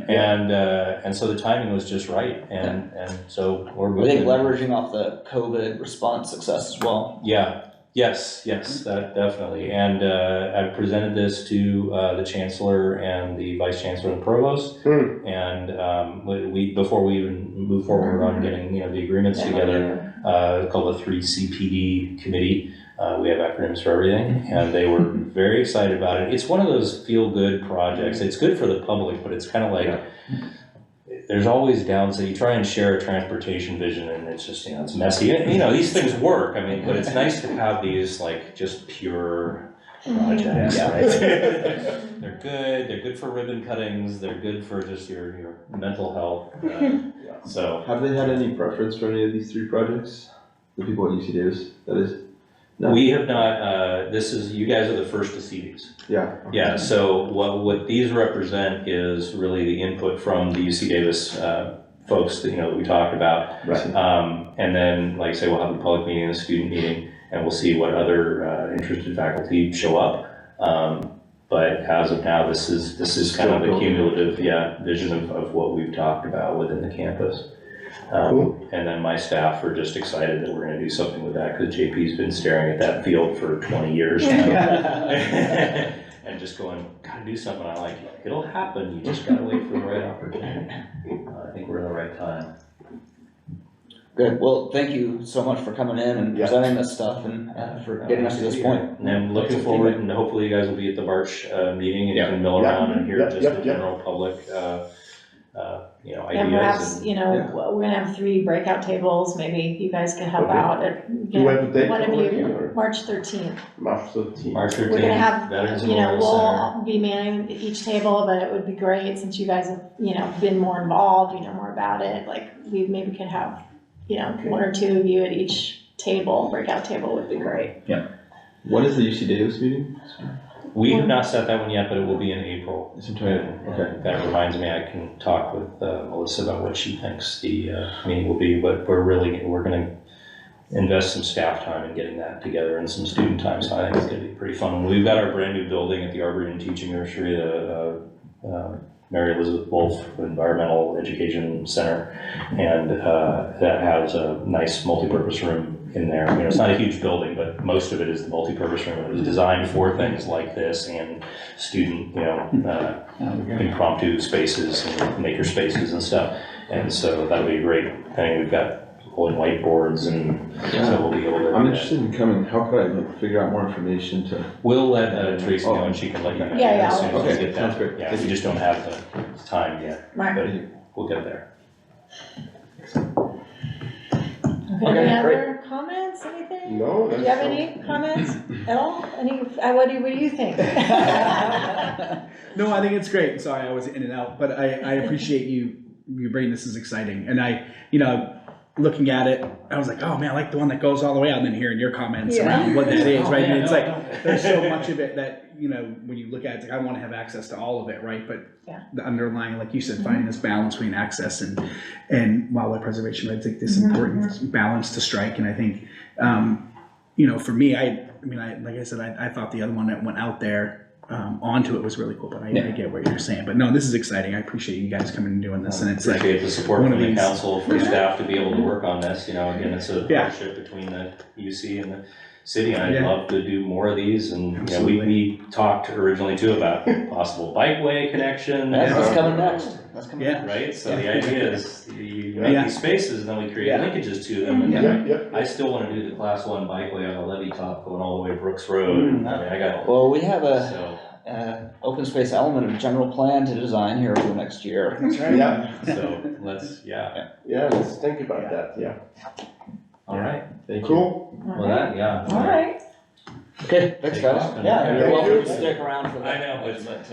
And so the timing was just right, and so we're I moving. think leveraging off the COVID response success as well. Yeah, yes, that definitely. And I presented this to the chancellor and the vice chancellor and the provost. And we before we even move forward on getting the agreements together, called the 3CPD committee. We have acronyms for everything, and they were very excited about it. It's one of those feel-good projects. It's good for the public, but it's kind of like, there's always downside. You try and share a transportation vision, and it's just, it's messy. These things work, but it's nice to have these, like, just pure projects, Yeah. right? They're good for ribbon cuttings, they're good for just your mental health, so. Have they had any preference for any of these three projects? The people at UC Davis, that is? No. We have not, you guys are the first to see these. Yeah. Yeah, so what these represent is really the input from the UC Davis folks that we talked about. Right. And then, like I say, we'll have a public meeting and a student meeting, and we'll see what other interested faculty show up. But as of now, this is kind of the cumulative, vision of what we've talked about within the campus. And then my staff are just excited that we're gonna do something with that, because JP's been staring at that field for 20 years now. And just going, gotta do something. I'm like, it'll happen, you just gotta wait for the right opportunity. I think we're in the right time. Good, well, thank you so much for coming in and presenting this stuff and for getting us to this point. And I'm looking forward, and hopefully you guys will be at the March meeting, and you can mill around and hear just the general public, ideas. And perhaps, we're gonna have 3 breakout tables, maybe you guys can help Okay. out. Do you have a date One of already, you, or? March 13th. March 13th. March 13th. We're gonna have, Veterans Memorial Center. we'll be manning each table, but it would be great since you guys have, been more involved, you know more about it. Like, we maybe could have, 1 or 2 of you at each table, breakout table would be great. When is the UC Davis meeting? We have not set that one yet, but it will be in April. It's in 20, okay. And that reminds me, I can talk with Melissa about what she thinks the meeting will be, but we're gonna invest some staff time in getting that together and some student time, so I think it's gonna be pretty fun. We've got our brand new building at the Arboretum Teaching Nursery, the Mary Elizabeth Wolf Environmental Education Center, and that has a nice multi-purpose room in there. It's not a huge building, but most of it is the multi-purpose room. It was designed for things like this and student, impromptu spaces and maker spaces and stuff. And so that'll be great. I think we've got old whiteboards, and so we'll be able to. I'm interested in coming. How could I figure out more information to? We'll let Tracy know, and she can let you know. Yeah, as soon as we okay, get that. sounds great. Yeah, we just don't have the time yet, Right. but we'll get there. Any Okay, other comments, anything? No, Do you have any comments at all? What do you think? No, I think it's great. Sorry, I was in and out, but I appreciate you bringing this. Is exciting, and looking at it, I was like, oh man, I like the one that goes all the way out, and then hearing your comments around what that is, right? And it's like, there's so much of it that, when you look at it, it's like, I want to have access to all of it, right? But the underlying, like you said, finding this balance between access and wildlife preservation, I think this important balance to strike. And I think, for me, like I said, I thought the other one that went out there, onto it was really cool, but I get what you're saying. But no, this is exciting. I appreciate you guys coming and doing this, and it's Appreciate the support one from of the these- council for staff to be able to work on this, again, it's a partnership between the UC and the city, and I'd love to do more of these, and, we talked originally too about possible bikeway connection. That's coming next. That's coming next. Right, so the idea is, you make these spaces, and then we create linkages to them, and I still wanna do the class 1 bikeway on the levee top going all the way Brooks Road, I got, Well, we have so. open space element of general plan to design here over the next year. That's right. Yeah, So let's, yeah, let's think about that, yeah. all right. Thank you. Cool. Well, that, yeah. All right. Okay, thanks guys. Yeah, You're thank welcome you. to stick around for that. I know, but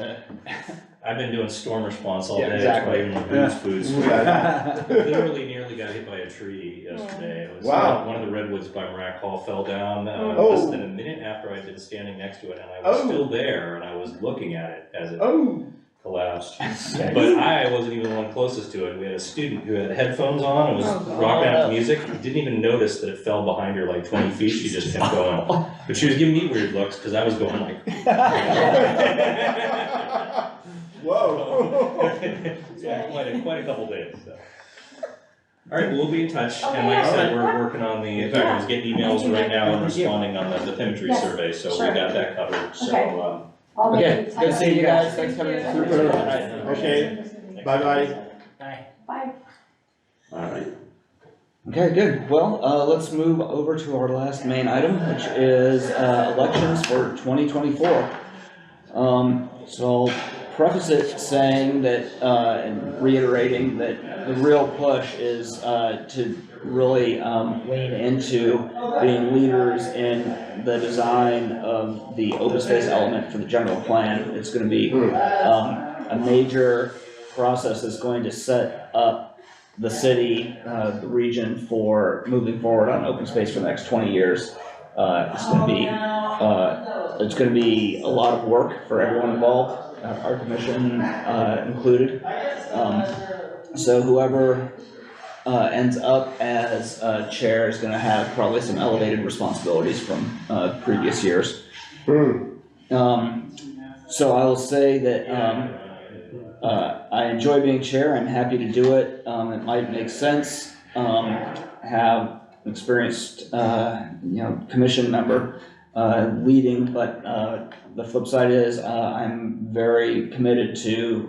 I've been doing storm response all Yeah, day. exactly. That's why even Boots Foods. Yeah. Literally nearly got hit by a tree yesterday. It was, Wow. one of the redwoods by Marac Hall fell down, Oh. less than a minute after I'd been standing next to it, and I was Oh. still there, and I was looking at it as it Oh, collapsed. But I wasn't even the one closest to it. We had a student who had headphones on and was rocking out to music. Didn't even notice that it fell behind her like 20 feet. She just kept going. But she was giving me weird looks because I was going like. whoa. Yeah, quite a couple days, so. All right, we'll be in touch, and like I said, we're working on the, in fact, I was getting emails right now and responding on the bathymetry Yes, survey, so we sure. got that covered, so, Okay. I'll make Okay, it good seeing you tight. guys, thanks for coming in. Super. All right. Okay, bye-bye. Bye. All right. Okay, good. Well, let's move over to our last main item, which is elections for 2024. So I'll preface it saying that, and reiterating that the real push is to really lean into being leaders in the design of the open space element for the general plan. It's going to be a major process that's going to set up the city, the region for moving forward on open space for the next 20 years. It's going to be a lot of work for everyone involved, our commission included. So whoever ends up as chair is going to have probably some elevated responsibilities from previous years. So I will say that I enjoy being chair. I'm happy to do it. It might make sense. Have an experienced, commission member leading, but the flip side is I'm very committed to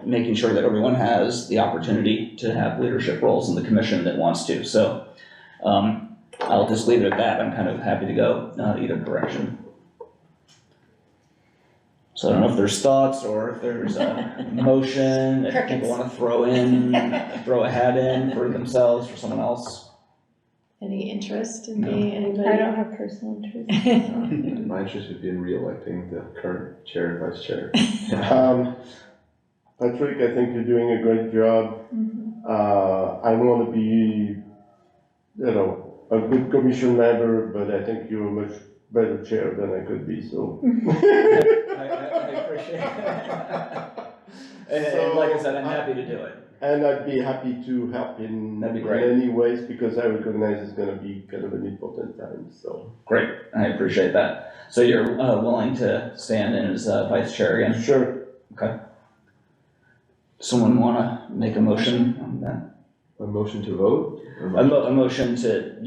making sure that everyone has the opportunity to have leadership roles in the commission that wants to. So I'll just leave it at that. I'm kind of happy to go either direction. So I don't know if there's thoughts or if there's a motion that people want to throw a hat in for themselves, for someone else. Any interest in being anybody? I don't have personal interest. My interest would be in re-electing the current chair and vice chair. Patrick, I think you're doing a great job. I want to be, a good commission member, but I think you're a much better chair than I could be, so. I appreciate it. And like I said, I'm happy to do it. And I'd be happy to help in That'd be great. any ways, because I recognize it's gonna be kind of an important time, so. Great, I appreciate that. So you're willing to stand in as vice chair again? Sure. Okay. Someone wanna make a motion on that? A motion to vote? Or A motion to, To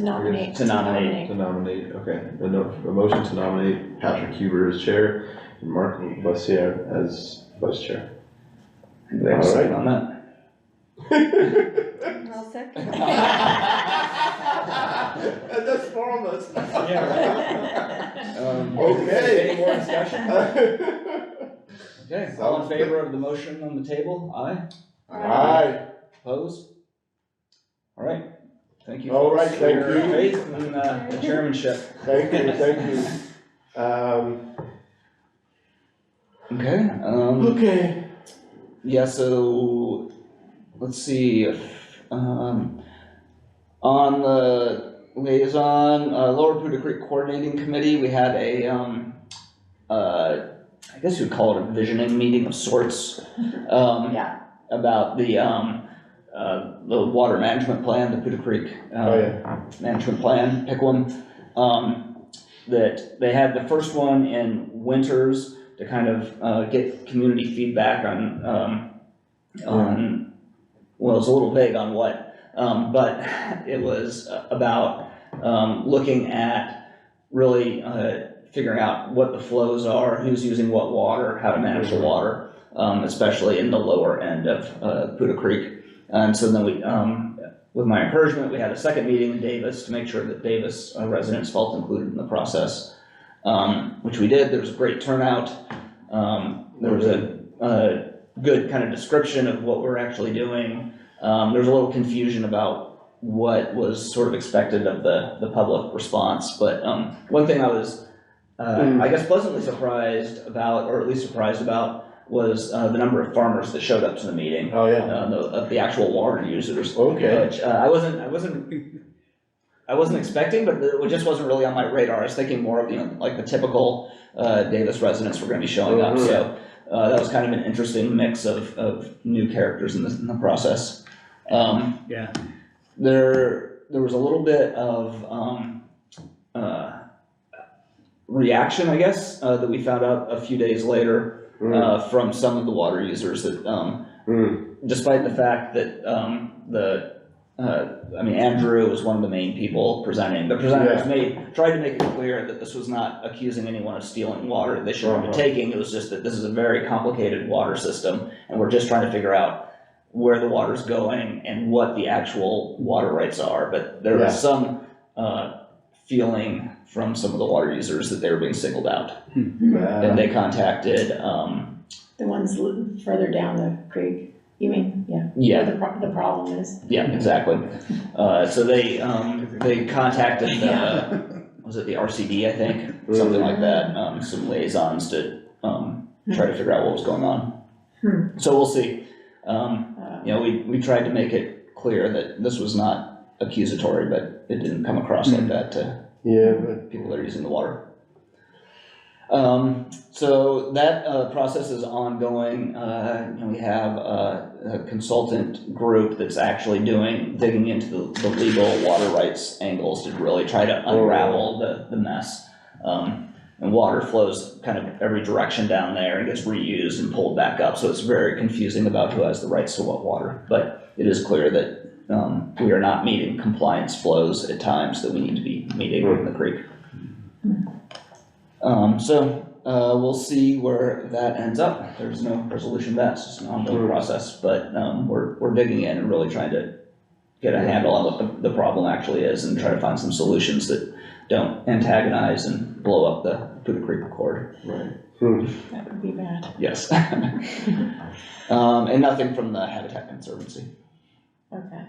nominate. To nominate. To nominate, okay. A motion to nominate Patrick Huber as chair and Mark Boissier as vice chair. Do we have a second on that? I'll second. And that's four of us. Okay. Any more discussion? Okay, all in Sounds favor of the motion on the table? Aye. Aye. Opposed? All right, thank you. All folks, right, for thank your you. faith in the chairmanship. Thank you. Okay, Okay. yeah, so, let's see if, on the liaison, Lower Poudre Creek Coordinating Committee, we had a, I guess you'd call it a visioning meeting of sorts. Yeah. About the water management plan, the Poudre Creek, management plan, Picklam. That they had the first one in Winters to kind of, get community feedback on, well, it's a little vague on what, but it was about, looking at really, figuring out what the flows are, who's using what water, how to manage the water, especially in the lower end of Poudre Creek. And so then we, with my encouragement, we had a second meeting in Davis to make sure that Davis residents felt included in the process. which we did. There was a great turnout. There was a good kind of description of what we're actually doing. There's a little confusion about what was sort of expected of the public response, but one thing I was, I guess, pleasantly surprised about, or at least surprised about, was the number of farmers that showed up to the meeting. Oh, yeah. Of the actual water users. Okay. Which I wasn't expecting, but it just wasn't really on my radar. I was thinking more of, like the typical Davis residents were gonna be showing up, so that was kind of an interesting mix of new characters in the process. Yeah. There was a little bit of reaction, I guess, that we found out a few days later from some of the water users that, despite the fact that Andrew was one of the main people presenting. The presenters tried to make it clear that this was not accusing anyone of stealing water they shouldn't be taking. It was just that this is a very complicated water system, and we're just trying to figure out where the water's going and what the actual water rights are. But there was some feeling from some of the water users that they were being singled out. And they contacted The ones further down the creek, you mean, yeah? Yeah. Where the problem is. Yeah, exactly. So they contacted was it the RCD, I think, something like that, some liaisons to try to figure out what was going on. So we'll see. We tried to make it clear that this was not accusatory, but it didn't come across like that to people that are using the water. So that process is ongoing. We have a consultant group that's actually digging into the legal water rights angles to really try to unravel the mess. And water flows kind of every direction down there and gets reused and pulled back up, so it's very confusing about who has the rights to what water. But it is clear that we are not meeting compliance flows at times that we need to be meeting in the creek. So we'll see where that ends up. There's no resolution to that, it's just an ongoing process, but we're digging in and really trying to get a handle on what the problem actually is and try to find some solutions that don't antagonize and blow up the Poudre Creek Accord. Right. That would be bad. Yes. And nothing from the Habitat Conservancy. Okay.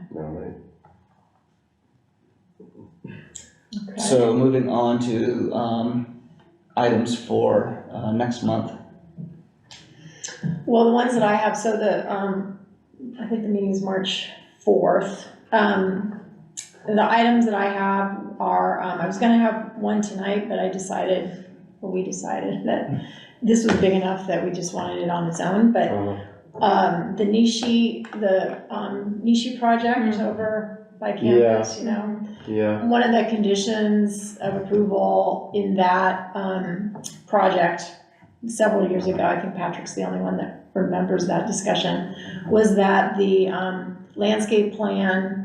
So moving on to items for next month. Well, the ones that I have, so I think the meeting's March 4th. The items that I have are, I was gonna have one tonight, but we decided that this was big enough that we just wanted it on its own, but the Nishi project over by campus, one of the conditions of approval in that project several years ago, I think Patrick's the only one that remembers that discussion, was that the landscape plan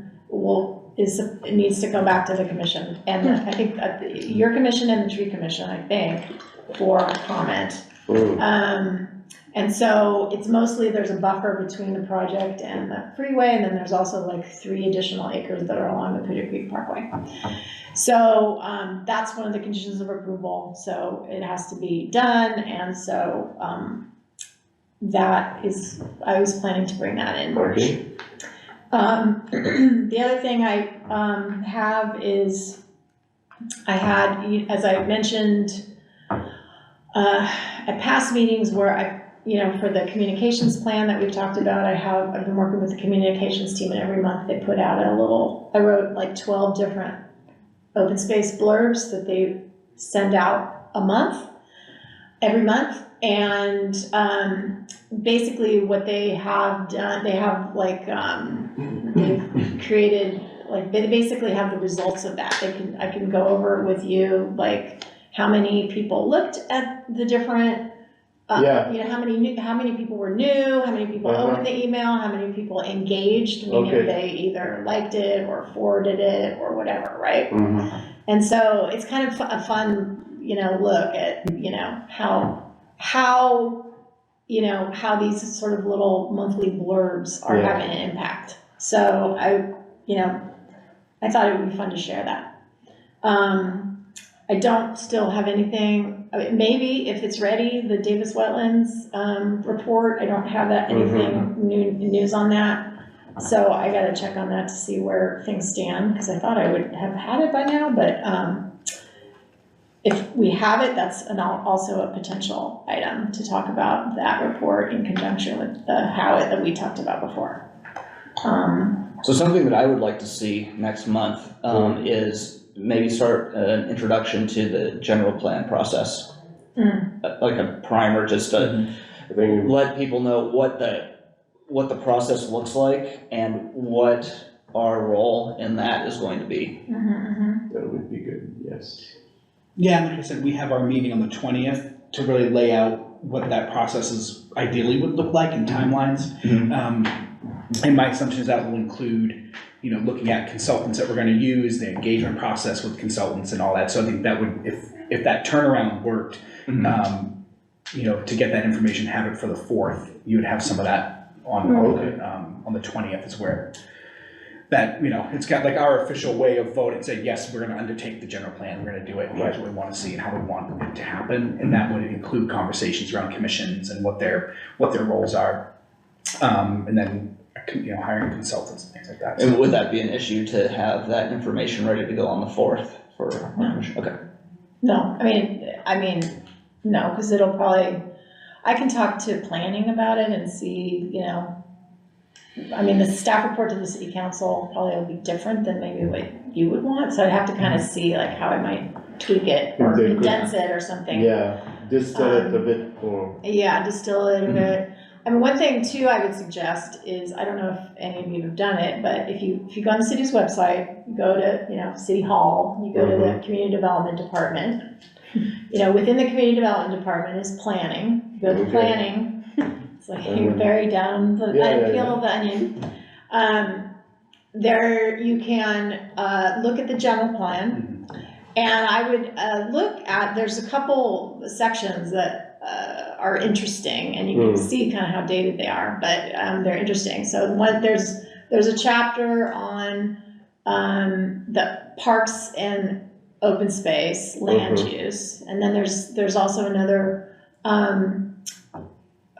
it needs to go back to the commission, and I think your commission and the tree commission, I think, for comment. And so it's mostly, there's a buffer between the project and the freeway, and then there's also like 3 additional acres that are along the Poudre Creek Parkway. So that's one of the conditions of approval, so it has to be done, and so I was planning to bring that in March. The other thing I have is, I had, as I mentioned at past meetings where for the communications plan that we've talked about, I've been working with the communications team, and every month they put out I wrote like 12 different open space blurbs that they send out every month. And basically what they have done, they have they've created, they basically have the results of that. I can go over with you, how many people looked at the different, how many people were new, how many people opened the email, how many people engaged, meaning they either liked it or forwarded it or whatever, right? And so it's kind of a fun, look at, how these sort of little monthly blurbs are having an impact. So I thought it would be fun to share that. I don't still have anything, I mean, maybe if it's ready, the Davis Wetlands, report, I don't have that, anything news on that. So I gotta check on that to see where things stand, cause I thought I would have had it by now, but, if we have it, that's also a potential item to talk about that report in conjunction with the Howitt that we talked about before. So something that I would like to see next month, is maybe start an introduction to the general plan process. Like a primer, just to let people know what the process looks like and what our role in that is going to be. That would be good, yes. Yeah, and like I said, we have our meeting on the 20th to really lay out what that process is ideally would look like and timelines. And my assumption is that will include, you know, looking at consultants that we're gonna use, the engagement process with consultants and all that. So I think that would, if that turnaround worked, you know, to get that information, have it for the 4th, you would have some of that on the 20th is where that, you know, it's got like our official way of voting, say, yes, we're gonna undertake the general plan, we're gonna do it, and here's what we wanna see and how we want it to happen. And that would include conversations around commissions and what their roles are. And then, you know, hiring consultants and things like that. And would that be an issue to have that information ready to go on the 4th for our commission? Okay. No, I mean, no, cause it'll probably, I can talk to planning about it and see, you know, I mean, the staff report to the city council probably will be different than maybe what you would want, so I'd have to kind of see like how I might tweak it or condense it or something. Yeah, distill it a bit or. Yeah, distill it a bit. I mean, one thing too I would suggest is, I don't know if any of you have done it, but if you go on the city's website, you go to, you know, City Hall, you go to the Community Development Department. You know, within the Community Development Department is planning, you go to planning. It's like you're buried down the peel of the onion. There you can look at the general plan, and I would look at, there's a couple sections that are interesting, and you can see kind of how dated they are, but they're interesting. So there's a chapter on the parks and open space land use, and then there's also another.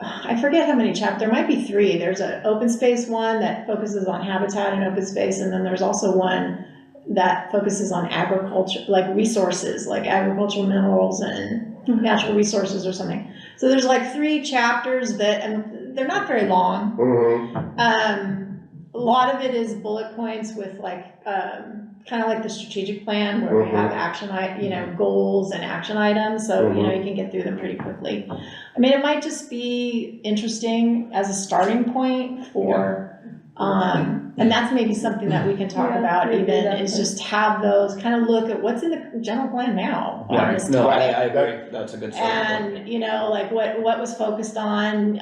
I forget how many chapters, there might be 3. There's an open space one that focuses on habitat and open space, and then there's also one that focuses on agriculture, like resources, like agricultural minerals and natural resources or something. So there's like 3 chapters that, and they're not very long. A lot of it is bullet points with like, kind of like the strategic plan where we have action, you know, goals and action items. So, you know, you can get through them pretty quickly. I mean, it might just be interesting as a starting point for, and that's maybe something that we can talk about even, is just have those, kind of look at what's in the general plan now. Yeah, no, I agree, that's a good start. And, you know, like what was focused on,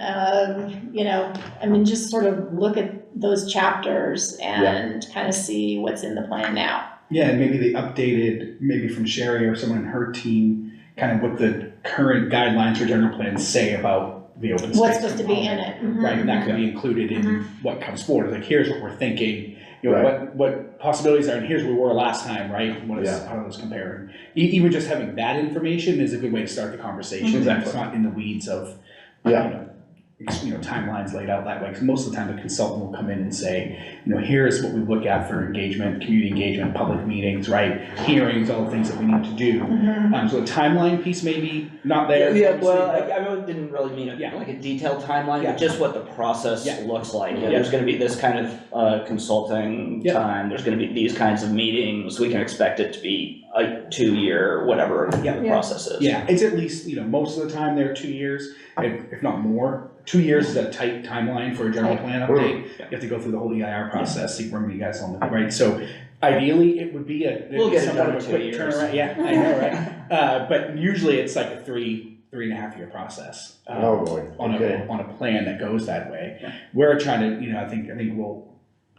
you know, I mean, just sort of look at those chapters and kind of see what's in the plan now. Yeah, and maybe the updated, maybe from Sherry or someone in her team, kind of what the current guidelines for general plans say about the open space. What's supposed to be in it. Right, and that could be included in what comes forward, like here's what we're thinking, you know, what possibilities are, and here's where we were last time, right? What is, how do those compare? Even just having that information is a good way to start the conversation, it's not in the weeds of, you know, timelines laid out that way, because most of the time the consultant will come in and say, you know, here's what we look at for engagement, community engagement, public meetings, right, hearings, all the things that we need to do. So the timeline piece maybe not there. Yeah, well, I really didn't really mean it like a detailed timeline, but just what the process looks like. There's gonna be this kind of consulting time, there's gonna be these kinds of meetings, we can expect it to be a 2-year, whatever the process is. Yeah, it's at least, you know, most of the time they're 2 years, if not more. 2 years is a tight timeline for a general plan update. You have to go through the whole EIR process, you bring you guys on the, right? So ideally, it would be we'll get somewhat it of a done quick in 2 turnaround. years. Yeah, I know, right? But usually it's like a 3.5 year process. On a plan that goes that way. We're trying to, you know, I think we'll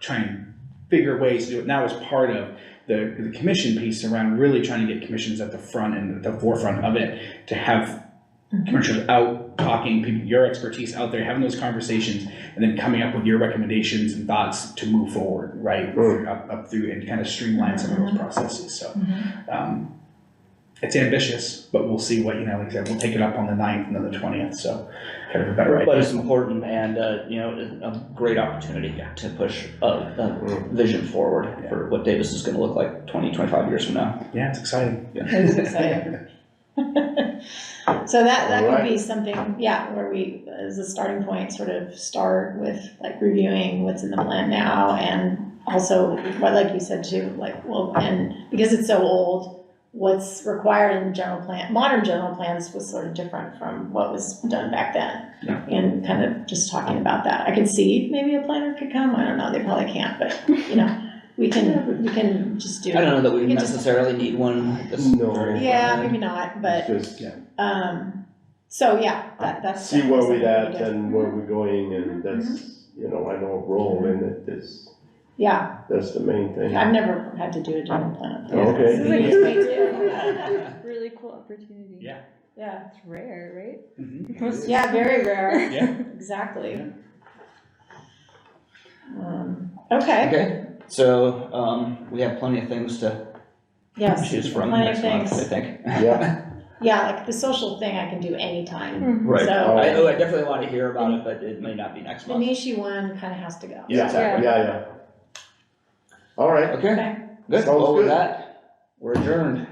try and figure ways to do it now as part of the commission piece around really trying to get commissions at the front and the forefront of it, to have commissioners out talking, people, your expertise out there, having those conversations, and then coming up with your recommendations and thoughts to move forward, right? Up through and kind of streamline some of those processes. So, it's ambitious, but we'll see what, like I said, we'll take it up on the 9th and then the 20th, so kind of a better But idea. it's important and, a great opportunity to push a vision forward for what Davis is gonna look like 20, 25 years from now. Yeah, it's exciting. It's exciting. So that could Alright. be something, yeah, where we, as a starting point, sort of start with like reviewing what's in the plan now and also, what like you said too, like, well, and because it's so old, what's required in the general plan, modern general plans was sort of different from what was done back then. Yeah. And kind of just talking about that. I could see maybe a planner could come, I don't know, they probably can't, but, we can just do. I don't know that we can just- necessarily need one. this No. very Yeah, far. maybe not, but, Just so yeah, that's. see where definitely we're at something we do. and where we're going, and that's, I know role in it is, Yeah, that's the main thing. I've never had to do a general plan. Okay. This is like Me too. really cool opportunity. Yeah. Yeah, It's rare, right? Mhm. Most- yeah, very rare, Yeah. exactly. Okay, Okay, so, we have plenty of things to yes, choose from plenty of next month, I things. think. Yeah, Yeah, like the social thing I can do anytime. Mhm. Right, So- I definitely wanna hear about it, but it may not be next The month. Nishi one kind of has to go. Yeah, exactly. yeah. All right. Okay, Okay. good, Sounds well, with good. that, we're adjourned.